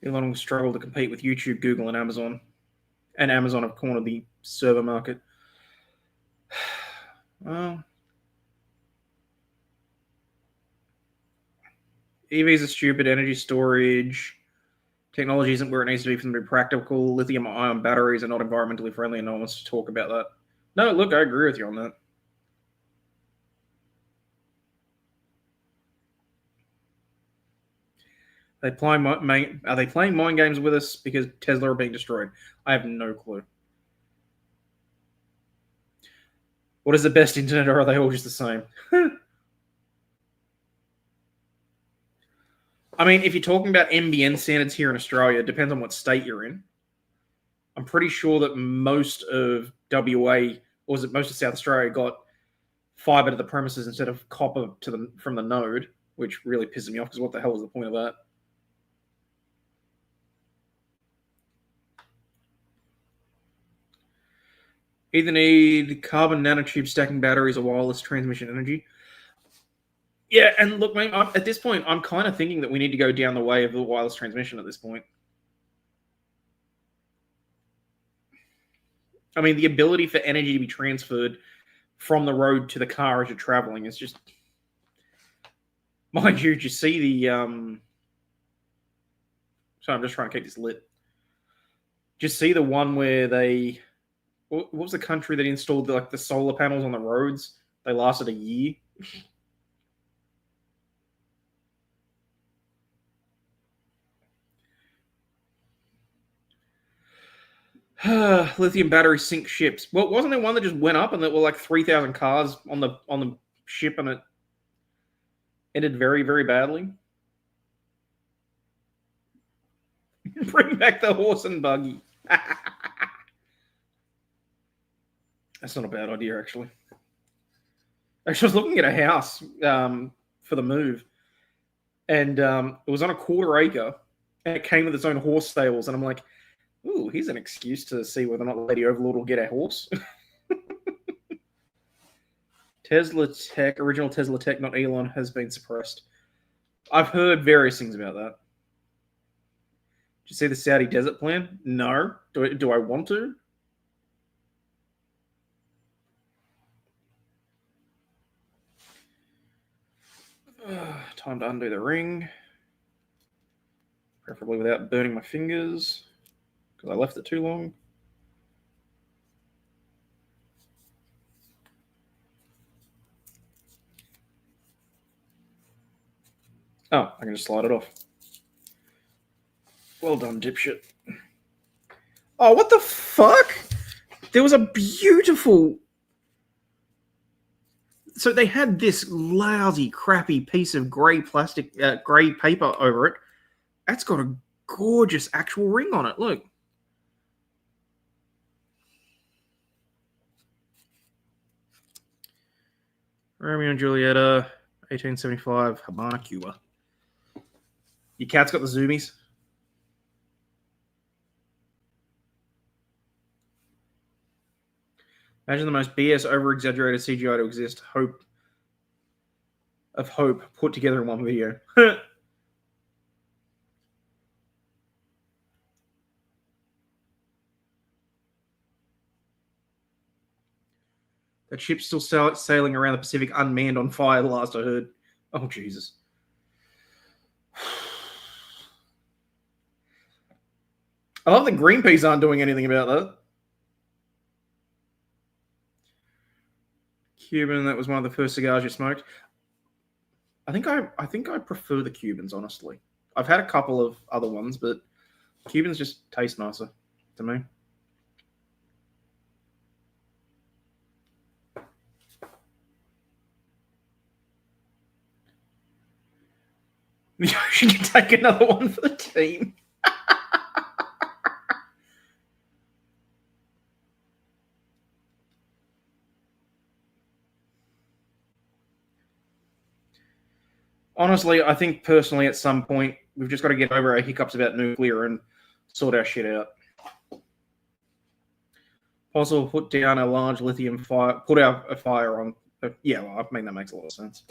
Elon will struggle to compete with YouTube, Google, and Amazon. And Amazon have cornered the server market. Well, EVs are stupid, energy storage. Technology isn't where it needs to be for them to be practical. Lithium ion batteries are not environmentally friendly, and no one wants to talk about that. No, look, I agree with you on that. Are they playing mind games with us because Tesla are being destroyed? I have no clue. What is the best internet, or are they all just the same? I mean, if you're talking about NBN standards here in Australia, it depends on what state you're in. I'm pretty sure that most of WA, or was it most of South Australia, got fibre to the premises instead of copper from the node, which really pisses me off because what the hell was the point of that? Either need carbon nanotube stacking batteries or wireless transmission energy. Yeah, and look, mate, at this point, I'm kind of thinking that we need to go down the way of the wireless transmission at this point. I mean, the ability for energy to be transferred from the road to the car as you're traveling is just... Mind you, did you see the... Sorry, I'm just trying to keep this lit. Did you see the one where they... What was the country that installed the solar panels on the roads? They lasted a year. Lithium battery sink ships. Well, wasn't there one that just went up and there were like 3,000 cars on the ship and it ended very, very badly? Bring back the horse and buggy. That's not a bad idea, actually. Actually, I was looking at a house for the move, and it was on a quarter acre, and it came with its own horse stables, and I'm like, ooh, here's an excuse to see whether or not Lady Overlaw'd will get a horse. Tesla Tech, original Tesla Tech, not Elon, has been suppressed. I've heard various things about that. Did you see the Saudi desert plan? No. Do I want to? Time to undo the ring. Preferably without burning my fingers, because I left it too long. Oh, I can just slide it off. Well done, dipshit. Oh, what the fuck? There was a beautiful... So they had this lousy, crappy piece of grey plastic, grey paper over it. That's got a gorgeous actual ring on it. Look. Romeo and Julieta, 1875, Havana, Cuba. Your cat's got the zoomies. Imagine the most BS over-exaggerated CGI to exist. Hope put together in one video. That ship's still sailing around the Pacific unmanned on fire, the last I heard. Oh, Jesus. I love that Greenpeace aren't doing anything about that. Cuban, that was one of the first cigars you smoked. I think I prefer the Cubans, honestly. I've had a couple of other ones, but Cubans just taste nicer to me. You can take another one for the team. Honestly, I think personally at some point we've just got to get over our hiccups about nuclear and sort our shit out. Possible put down a large lithium fire, put out a fire on. Yeah, well, I mean, that makes a lot of sense.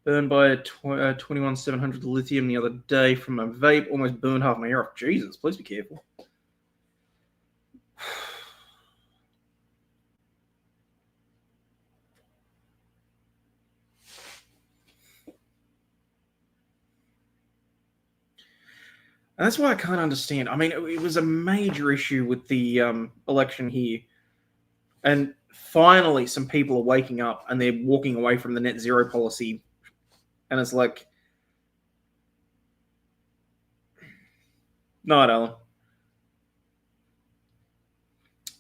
Burned by 21700 lithium the other day from a vape, almost burned half my ear off. Jesus, please be careful. And that's why I can't understand. I mean, it was a major issue with the election here. And finally, some people are waking up and they're walking away from the net zero policy. And it's like, no,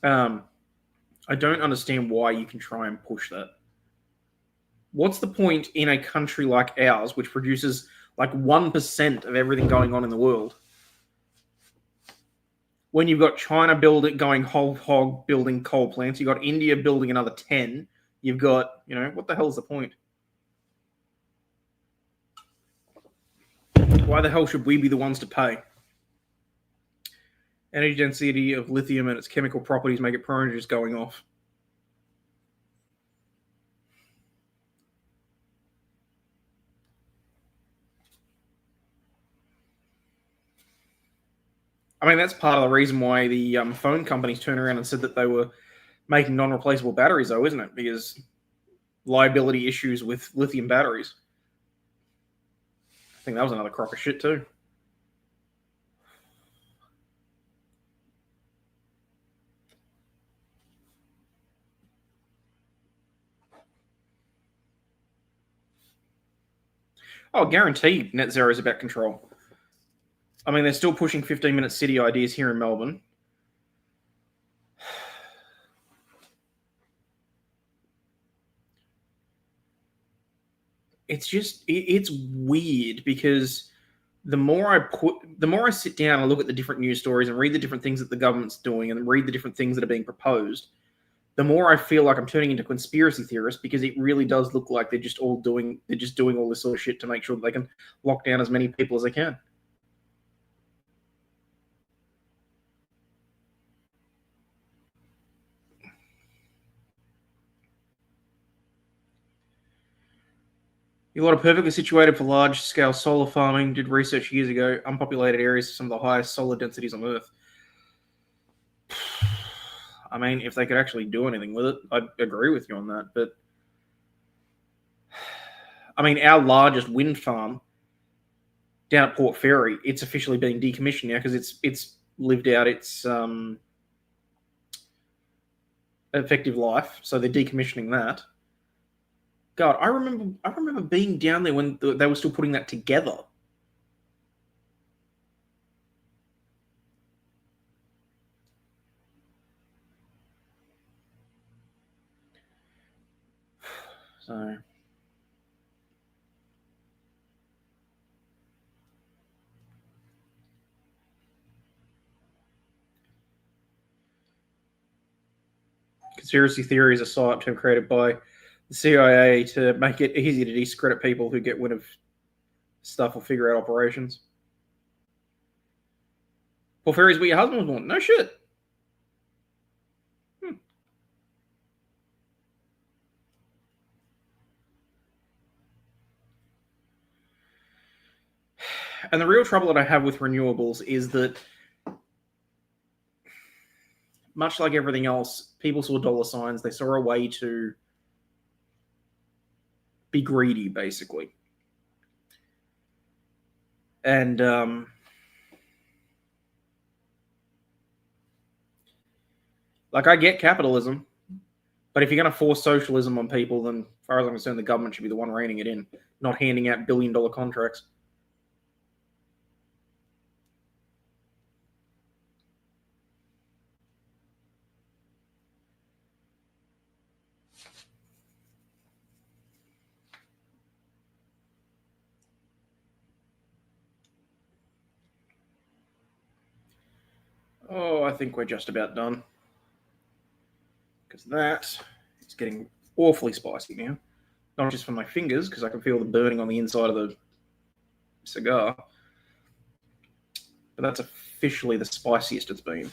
Alan. I don't understand why you can try and push that. What's the point in a country like ours, which produces like 1% of everything going on in the world, when you've got China going whole hog building coal plants, you've got India building another 10, you've got, what the hell's the point? Why the hell should we be the ones to pay? Energy density of lithium and its chemical properties make it prone to just going off. I mean, that's part of the reason why the phone companies turned around and said that they were making non-replaceable batteries, though, isn't it? Because liability issues with lithium batteries. I think that was another crock of shit, too. Oh, guaranteed net zero is about control. I mean, they're still pushing 15-minute city ideas here in Melbourne. It's weird because the more I sit down and look at the different news stories and read the different things that the government's doing and read the different things that are being proposed, the more I feel like I'm turning into conspiracy theorist, because it really does look like they're just doing all this sort of shit to make sure that they can lock down as many people as they can. A lot of perfectly situated for large-scale solar farming. Did research years ago. Unpopulated areas, some of the highest solar densities on Earth. I mean, if they could actually do anything with it, I'd agree with you on that. But I mean, our largest wind farm down at Port Fairy, it's officially being decommissioned now because it's lived out its effective life. So they're decommissioning that. God, I remember being down there when they were still putting that together. So conspiracy theories are a psyop term created by the CIA to make it easy to discredit people who get wind of stuff or figure out operations. Port Fairy's where your husband was born. No shit. And the real trouble that I have with renewables is that, much like everything else, people saw dollar signs. They saw a way to be greedy, basically. And like, I get capitalism, but if you're going to force socialism on people, then as far as I'm concerned, the government should be the one reining it in, not handing out billion-dollar contracts. Oh, I think we're just about done. Because that is getting awfully spicy now. Not just from my fingers, because I can feel the burning on the inside of the cigar. But that's officially the spiciest it's been.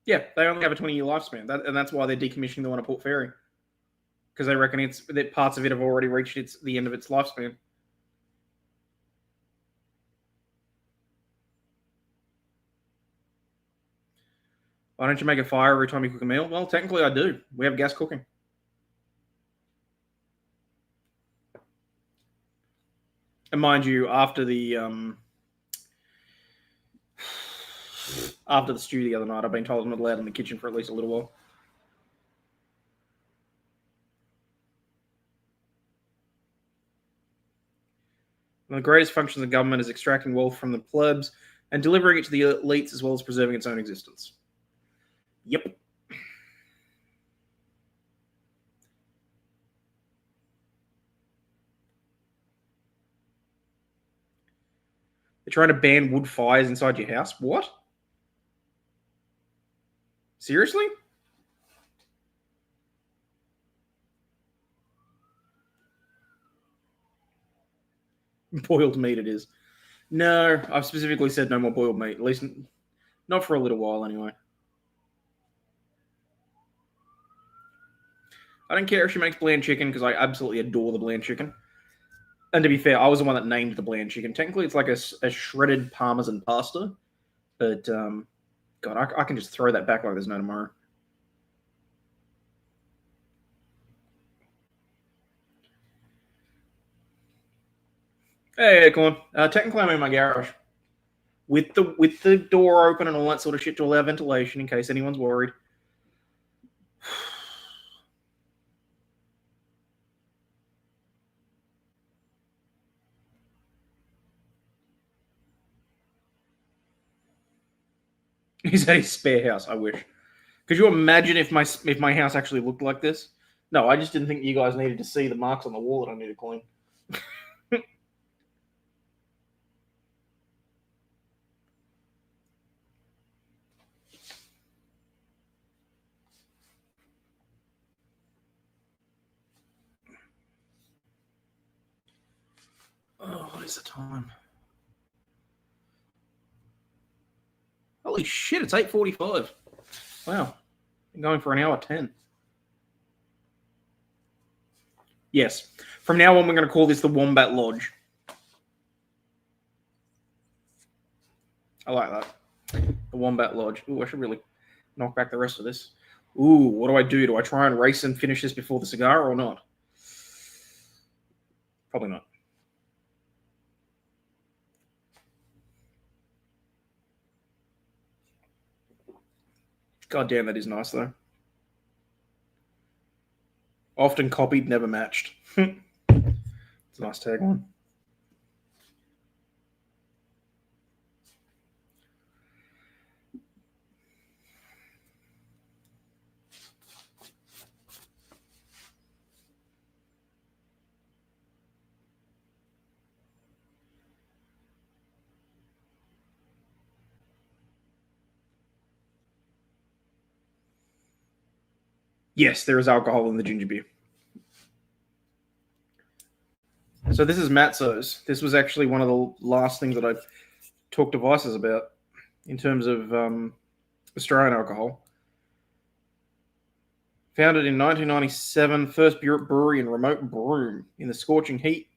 Yeah, they only have a 20-year lifespan, and that's why they're decommissioning the one at Port Fairy, because they reckon that parts of it have already reached the end of its lifespan. Why don't you make a fire every time you cook a meal? Well, technically I do. We have gas cooking. And mind you, after the stew the other night, I've been told I'm not allowed in the kitchen for at least a little while. One of the greatest functions of government is extracting wealth from the plebs and delivering it to the elites, as well as preserving its own existence. Yep. They're trying to ban wood fires inside your house. What? Seriously? Boiled meat it is. No, I've specifically said no more boiled meat. At least not for a little while, anyway. I don't care if she makes bland chicken, because I absolutely adore the bland chicken. And to be fair, I was the one that named the bland chicken. Technically, it's like a shredded parmesan pasta. But, God, I can just throw that back like there's no tomorrow. Hey, come on. Technically, I'm in my garage. With the door open and all that sort of shit to allow ventilation, in case anyone's worried. He's at his spare house. I wish. Could you imagine if my house actually looked like this? No, I just didn't think you guys needed to see the marks on the wall that I need to clean. Oh, what is the time? Holy shit, it's 8:45. Wow. Been going for an hour 10. Yes. From now on, we're going to call this the Wombat Lodge. I like that. The Wombat Lodge. Ooh, I should really knock back the rest of this. Ooh, what do I do? Do I try and race and finish this before the cigar or not? Probably not. God damn, that is nice, though. Often copied, never matched. It's a nice tagline. Yes, there is alcohol in the ginger beer. So this is Matzo's. This was actually one of the last things that I talked to Vices about in terms of Australian alcohol. Founded in 1997, first brewery in remote Broome. In the scorching heat,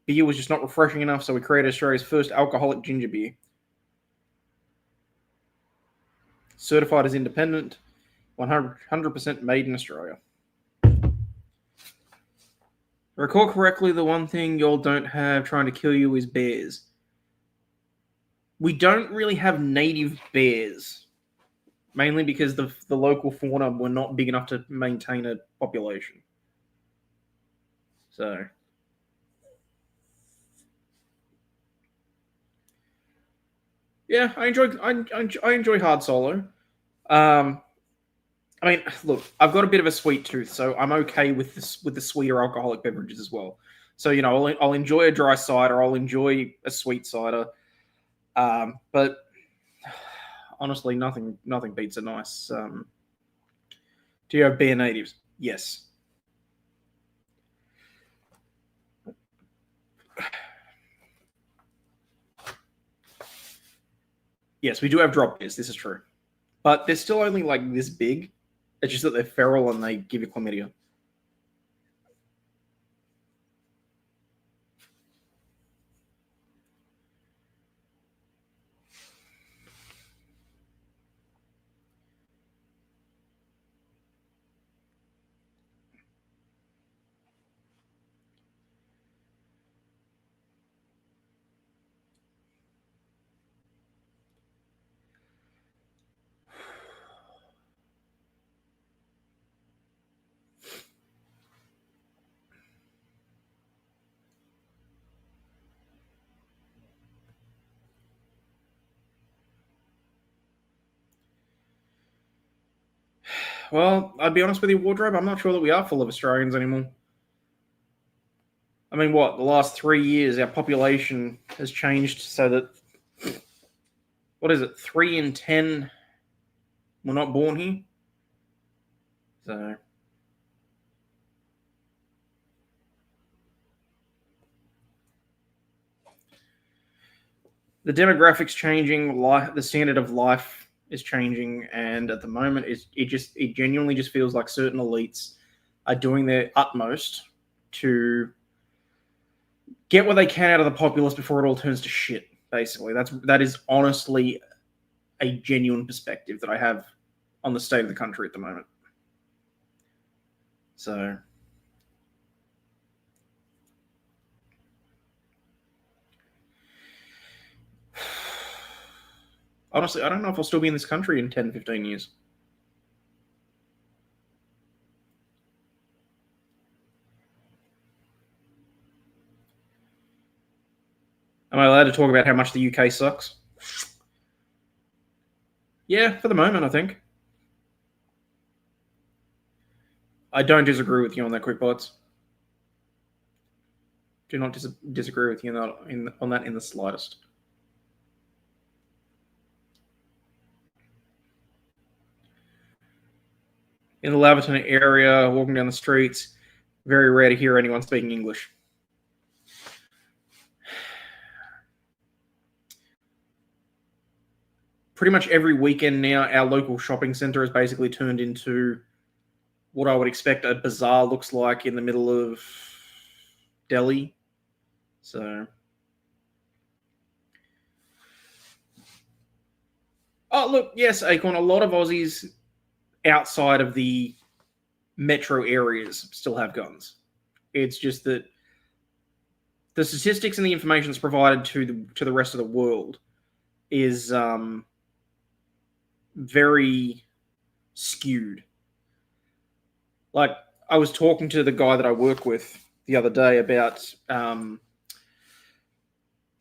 beer was just not refreshing enough, so we created Australia's first alcoholic ginger beer. Certified as independent, 100% made in Australia. Recall correctly, the one thing y'all don't have trying to kill you is bears. We don't really have native bears, mainly because the local fauna were not big enough to maintain a population. So, yeah, I enjoy hard solo. I mean, look, I've got a bit of a sweet tooth, so I'm okay with the sweeter alcoholic beverages as well. So, you know, I'll enjoy a dry cider, I'll enjoy a sweet cider, but honestly, nothing beats a nice. Do you have beer natives? Yes. Yes, we do have drop beers. This is true, but they're still only like this big. It's just that they're feral and they give you chlamydia. Well, I'd be honest with you, wardrobe. I'm not sure that we are full of Australians anymore. I mean, what, the last 3 years, our population has changed so that, what is it, 3 in 10 were not born here? So, the demographics changing, the standard of life is changing, and at the moment, it genuinely just feels like certain elites are doing their utmost to get what they can out of the populace before it all turns to shit. Basically, that is honestly a genuine perspective that I have on the state of the country at the moment. So, honestly, I don't know if I'll still be in this country in 10, 15 years. Am I allowed to talk about how much the UK sucks? Yeah, for the moment, I think. I don't disagree with you on that, Quick Bites. Do not disagree with you on that in the slightest. In the Laverton area, walking down the streets, very rare to hear anyone speaking English. Pretty much every weekend now, our local shopping centre is basically turned into what I would expect a bazaar looks like in the middle of Delhi. So, oh look, yes, Acorn. A lot of Aussies outside of the metro areas still have guns. It's just that the statistics and the information that's provided to the rest of the world is very skewed. Like, I was talking to the guy that I work with the other day about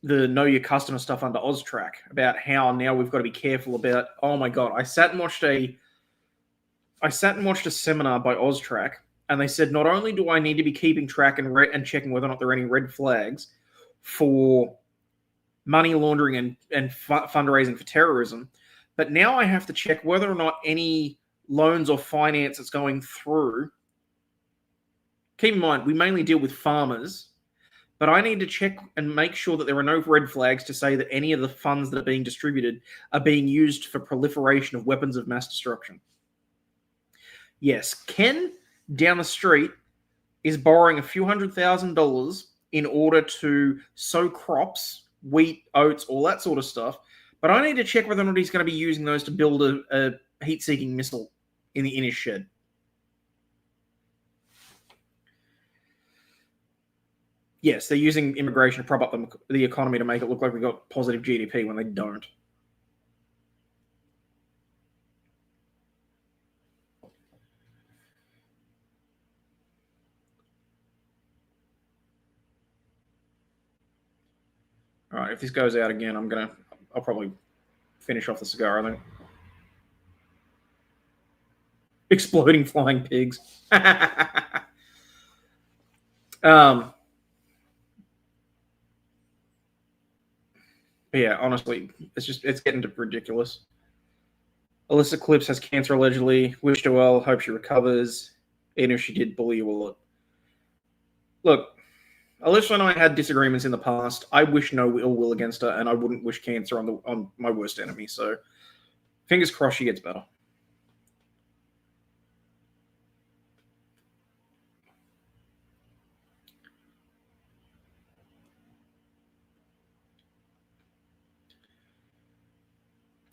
the know your customer stuff under OzTrack, about how now we've got to be careful about. Oh my god, I sat and watched a seminar by OzTrack, and they said not only do I need to be keeping track and checking whether or not there are any red flags for money laundering and fundraising for terrorism, but now I have to check whether or not any loans or finance that's going through. Keep in mind, we mainly deal with farmers, but I need to check and make sure that there are no red flags to say that any of the funds that are being distributed are being used for proliferation of weapons of mass destruction. Yes, Ken down the street is borrowing a few $100,000 in order to sow crops, wheat, oats, all that sort of stuff. But I need to check whether or not he's going to be using those to build a heat-seeking missile in his shed. Yes, they're using immigration to prop up the economy to make it look like we've got positive GDP when they don't. All right, if this goes out again, I'll probably finish off the cigar, I think. Exploding flying pigs. But yeah, honestly, it's getting ridiculous. Alyssa Clips has cancer allegedly. Wish her well. Hope she recovers. Even if she did bully you a lot. Look, Alyssa and I had disagreements in the past. I wish no ill will against her, and I wouldn't wish cancer on my worst enemy. So, fingers crossed she gets better.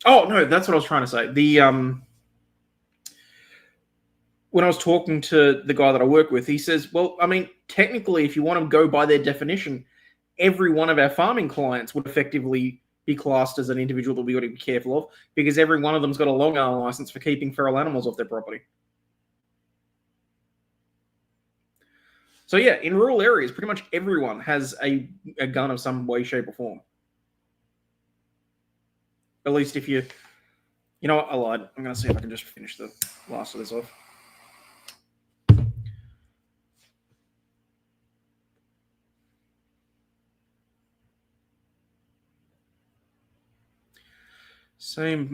Oh no, that's what I was trying to say. When I was talking to the guy that I work with, he says, "Well, I mean, technically, if you want to go by their definition, every one of our farming clients would effectively be classed as an individual that we got to be careful of because every one of them's got a long arm license for keeping feral animals off their property." So yeah, in rural areas, pretty much everyone has a gun of some way, shape, or form. At least if you know what, I lied. I'm going to see if I can just finish the last of this off. Same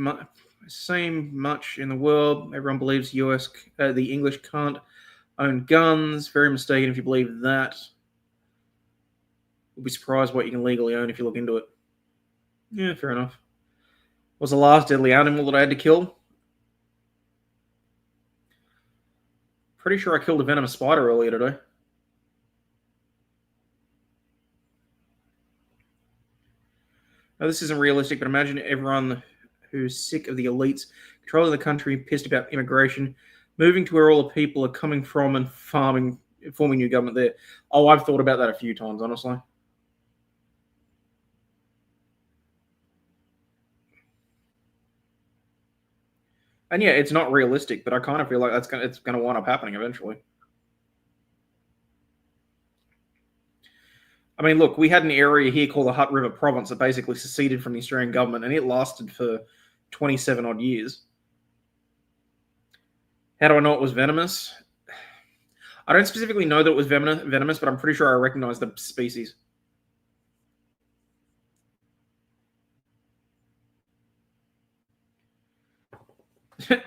much in the world. Everyone believes the English can't own guns. Very mistaken if you believe that. You'll be surprised what you can legally own if you look into it. Yeah, fair enough. Was the last deadly animal that I had to kill? Pretty sure I killed a venomous spider earlier today. Now, this isn't realistic, but imagine everyone who's sick of the elites controlling the country, pissed about immigration, moving to where all the people are coming from and forming new government there. Oh, I've thought about that a few times, honestly. And yeah, it's not realistic, but I kind of feel like it's gonna wind up happening eventually. I mean, look, we had an area here called the Hutt River Province that basically seceded from the Australian government, and it lasted for 27 odd years. How do I know it was venomous? I don't specifically know that it was venomous, but I'm pretty sure I recognize the species.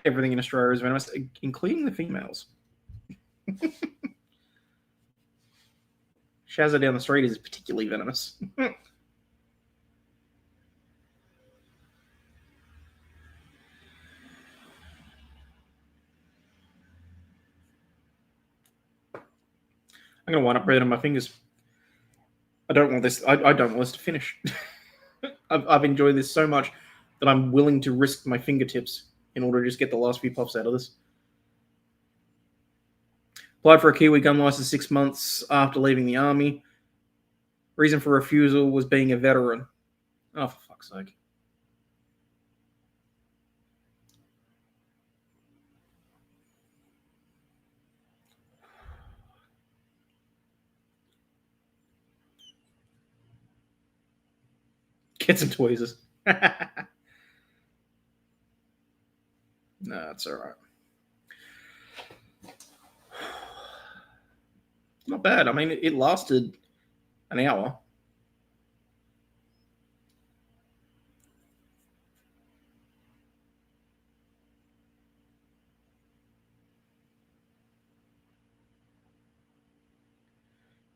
Everything in Australia is venomous, including the females. Shazza down the street is particularly venomous. I'm going to wind up breathing on my fingers. I don't want this. I don't want this to finish. I've enjoyed this so much that I'm willing to risk my fingertips in order to just get the last few puffs out of this. Applied for a Kiwi gun license 6 months after leaving the army. Reason for refusal was being a veteran. Oh, for fuck's sake. Get some tweezers. No, it's all right. Not bad. I mean, it lasted an hour.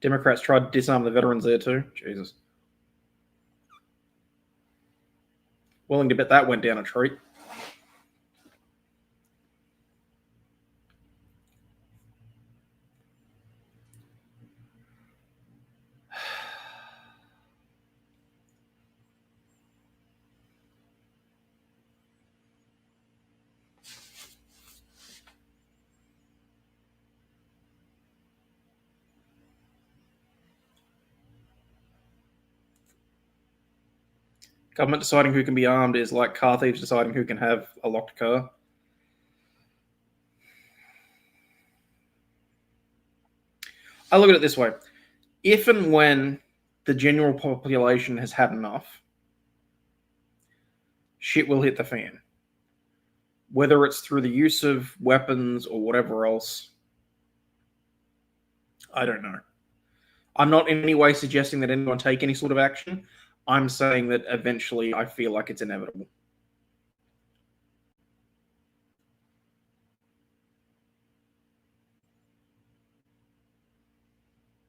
Democrats tried to disarm the veterans there too. Jesus. Willing to bet that went down a treat. Government deciding who can be armed is like car thieves deciding who can have a locked car. I look at it this way. If and when the general population has had enough, shit will hit the fan. Whether it's through the use of weapons or whatever else, I don't know. I'm not in any way suggesting that anyone take any sort of action. I'm saying that eventually I feel like it's inevitable.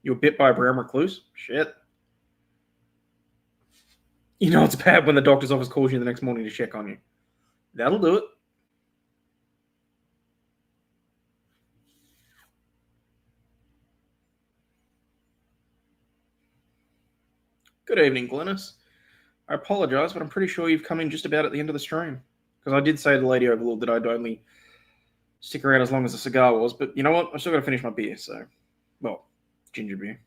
You were bit by a brown recluse? Shit. You know it's bad when the doctor's office calls you the next morning to check on you. That'll do it. Good evening, Glennis. I apologise, but I'm pretty sure you've come in just about at the end of the stream. Because I did say to the Lady Overlaw'd that I'd only stick around as long as the cigar was, but you know what? I've still got to finish my beer, so... Well, ginger beer.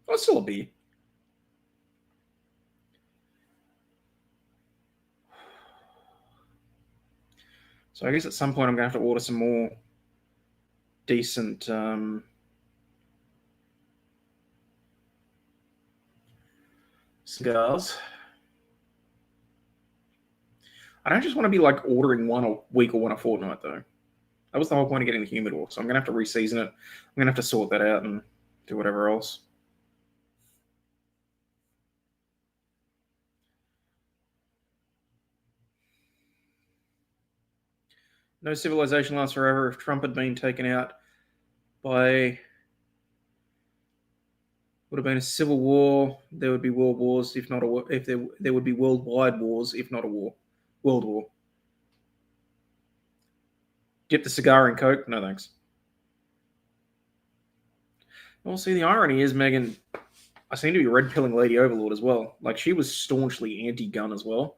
Oh, it's still a beer. So I guess at some point I'm going to have to order some more decent... cigars. I don't just want to be like ordering one a week or one a fortnight though. That was the whole point of getting the humidor. So I'm gonna have to reseason it. I'm gonna have to sort that out and do whatever else. No civilization lasts forever. If Trump had been taken out by would have been a civil war, there would be world wars, if not a war. If there would be worldwide wars, if not a war, world war. Dip the cigar in Coke? No thanks. Well, see, the irony is, Megan, I seem to be red pilling Lady Overlaw'd as well. Like she was staunchly anti-gun as well,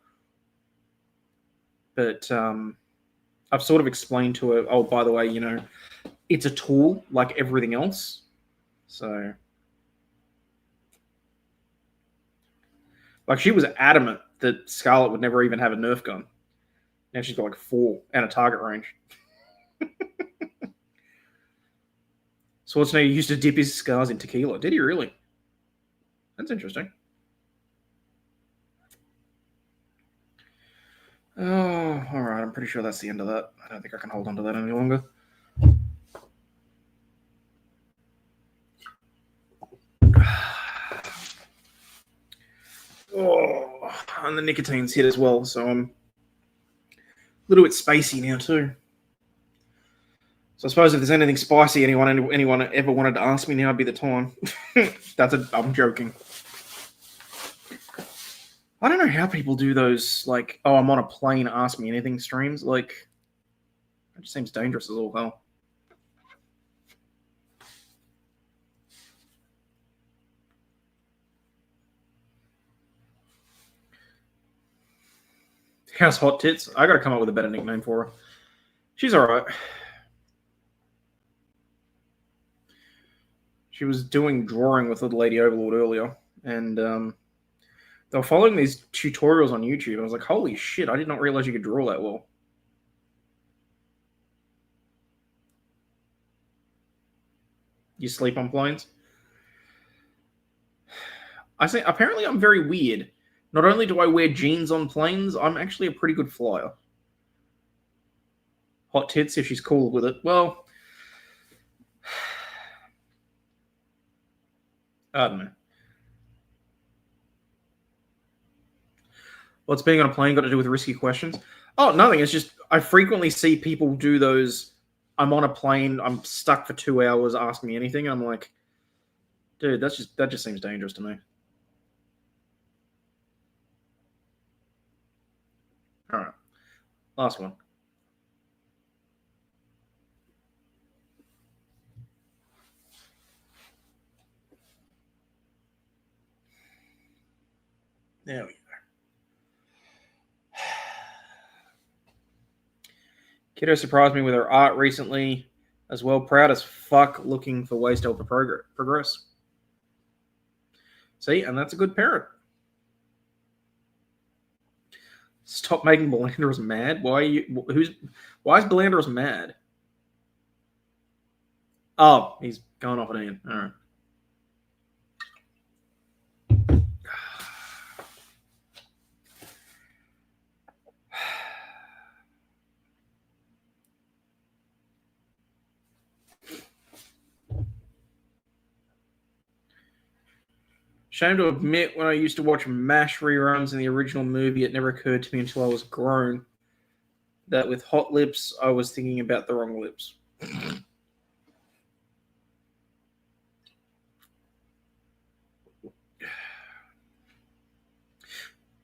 but I've sort of explained to her, oh, by the way, you know, it's a tool like everything else. So. Like, she was adamant that Scarlett would never even have a Nerf gun. Now she's got like 4 and a target range. Schwarzenegger used to dip his cigars in tequila. Did he really? That's interesting. Oh, all right. I'm pretty sure that's the end of that. I don't think I can hold on to that any longer. Oh, and the nicotine's hit as well, so I'm a little bit spacey now too. So I suppose if there's anything spicy anyone ever wanted to ask me, now would be the time. I'm joking. I don't know how people do those, like, oh, I'm on a plane, ask me anything streams. Like, that just seems dangerous as all hell. How's Hot Tits? I gotta come up with a better nickname for her. She's alright. She was doing drawing with Little Lady Overlaw'd earlier, and they were following these tutorials on YouTube. I was like, holy shit, I did not realize you could draw that well. You sleep on planes? I say, apparently I'm very weird. Not only do I wear jeans on planes, I'm actually a pretty good flyer. Hot Tits, if she's cool with it. Well, I don't know. What's being on a plane got to do with risky questions? Oh, nothing. It's just I frequently see people do those. I'm on a plane. I'm stuck for 2 hours. Ask me anything. And I'm like, dude, that just seems dangerous to me. All right, last one. There we go. Kiddo surprised me with her art recently as well. Proud as fuck, looking for ways to help her progress. See, and that's a good parent. Stop making Belandros mad. Why is Belandros mad? Oh, he's gone off at Ian. All right. Shame to admit, when I used to watch MASH reruns in the original movie, it never occurred to me until I was grown that with hot lips, I was thinking about the wrong lips.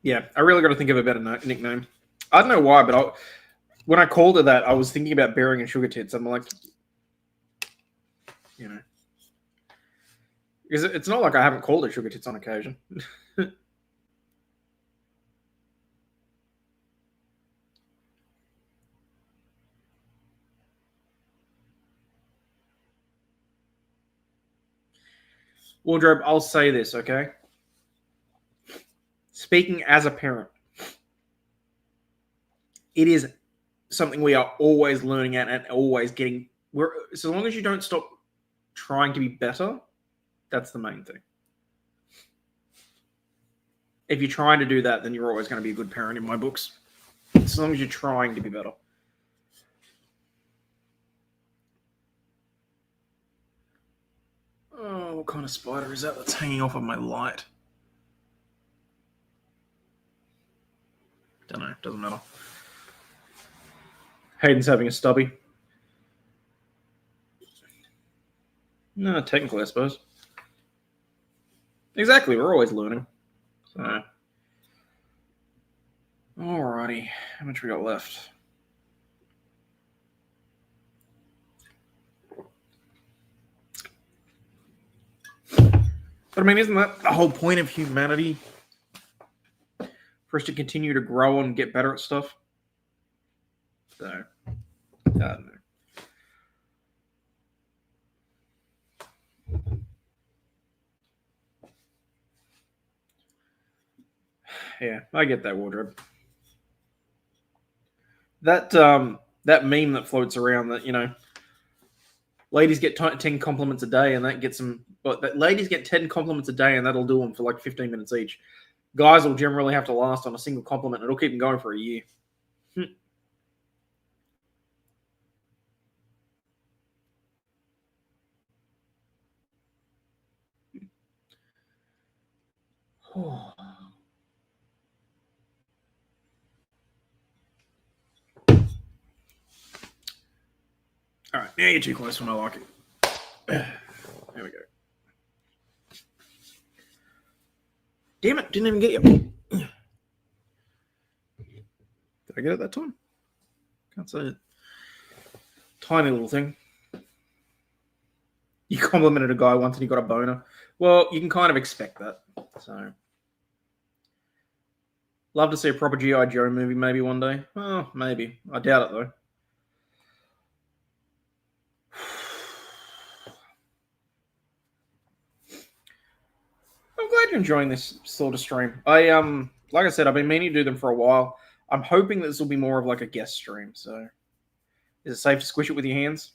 Yeah, I really got to think of a better nickname. I don't know why, but when I called her that, I was thinking about Bearing and Sugar Tits. I'm like, you know, because it's not like I haven't called her Sugar Tits on occasion. Wardrobe, I'll say this, okay? Speaking as a parent, it is something we are always learning at and always getting. So long as you don't stop trying to be better, that's the main thing. If you're trying to do that, then you're always going to be a good parent in my books. As long as you're trying to be better. Oh, what kind of spider is that that's hanging off of my light? Don't know. Doesn't matter. Hayden's having a stubby. No, technically, I suppose. Exactly. We're always learning. So, alrighty. How much we got left? But I mean, isn't that the whole point of humanity? For us to continue to grow and get better at stuff? So, I don't know. Yeah, I get that, Wardrobe. That meme that floats around that, you know, ladies get 10 compliments a day and that gets them, but ladies get 10 compliments a day and that'll do them for like 15 minutes each. Guys will generally have to last on a single compliment. It'll keep them going for a year. All right, now you're too close when I like it. There we go. Damn it, didn't even get you. Did I get it that time? Can't say it. Tiny little thing. You complimented a guy once and he got a boner. Well, you can kind of expect that. So, love to see a proper G.I. Joe movie maybe one day. Well, maybe. I doubt it though. I'm glad you're enjoying this sort of stream. Like I said, I've been meaning to do them for a while. I'm hoping that this will be more of like a guest stream. So, is it safe to squish it with your hands?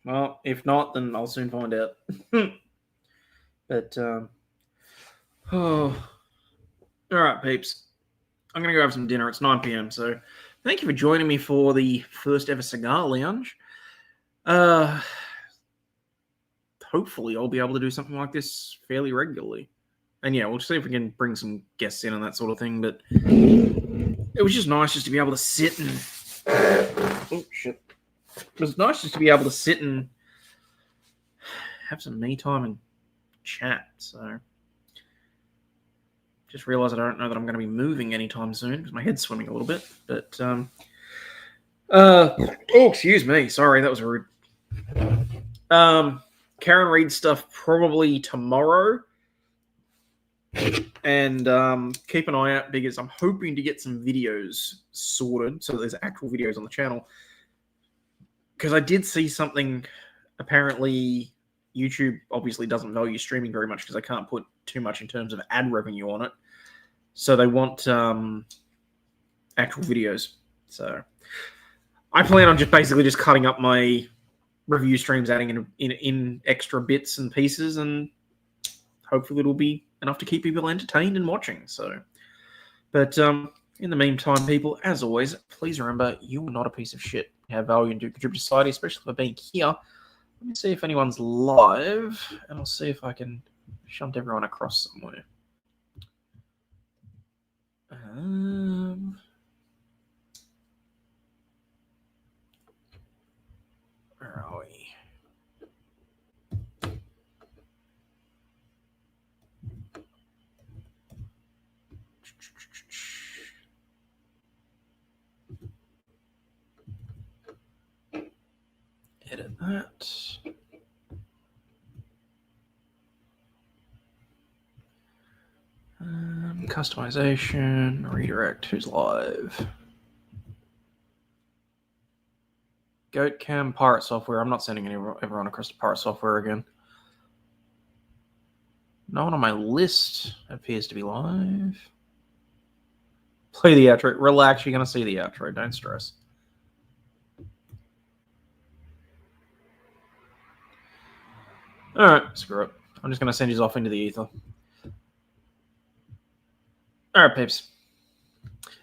Well, if not, then I'll soon find out. But oh, all right, peeps. I'm gonna go have some dinner. It's 9 p.m. So, thank you for joining me for the first ever cigar lounge. Hopefully I'll be able to do something like this fairly regularly. And yeah, we'll see if we can bring some guests in and that sort of thing. But it was just nice just to be able to sit and oh shit. It was nice just to be able to sit and have some me time and chat. So just realized I don't know that I'm going to be moving anytime soon because my head's swimming a little bit. But oh, excuse me. Sorry, that was rude. Karen Reed stuff probably tomorrow. And keep an eye out because I'm hoping to get some videos sorted so there's actual videos on the channel. Because I did see something, apparently YouTube obviously doesn't value streaming very much because I can't put too much in terms of ad revenue on it. So they want actual videos. So I plan on just basically just cutting up my review streams, adding in extra bits and pieces, and hopefully it'll be enough to keep people entertained and watching. So, but in the meantime, people, as always, please remember you're not a piece of shit. You have value and do contribute to society, especially for being here. Let me see if anyone's live, and I'll see if I can shunt everyone across somewhere. Where are we? that. Customization, redirect, who's live? Goat Cam, Pirate Software. I'm not sending everyone across to Pirate Software again. No one on my list appears to be live. Play the outro. Relax, you're going to see the outro. Don't stress. All right, screw it. I'm just going to send you off into the ether. All right, peeps.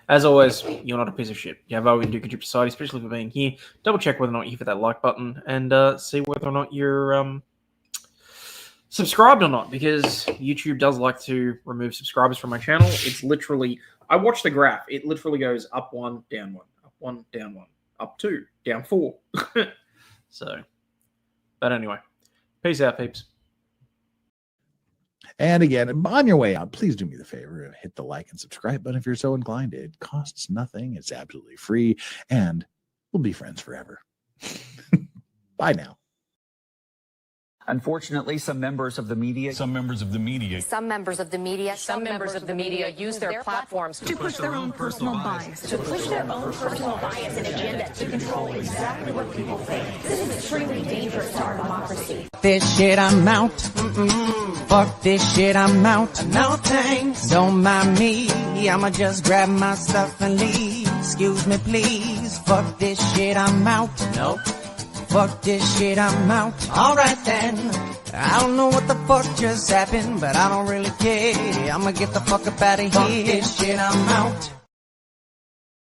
As always, you're not a piece of shit. You have value and do contribute to society, especially for being here. Double check whether or not you hit that like button and see whether or not you're subscribed or not, because YouTube does like to remove subscribers from my channel. It's literally, I watch the graph. It literally goes up 1, down 1, up 1, down 1, up 2, down 4. So, but anyway, peace out, peeps. And again, on your way out, please do me the favor, hit the like and subscribe button if you're so inclined. It costs nothing. It's absolutely free, and we'll be friends forever. Bye now. Unfortunately, some members of the media use their platforms to push their own personal bias, and agenda to control exactly what people think. This is extremely dangerous to our democracy. This shit, I'm out. Fuck this shit, I'm out. No thanks. Don't mind me. I'ma just grab my stuff and leave. Excuse me, please. Fuck this shit, I'm out. Nope. Fuck this shit, I'm out. Alright then. I don't know what the fuck just happened, but I don't really care. I'ma get the fuck up out of here. Fuck this shit, I'm out.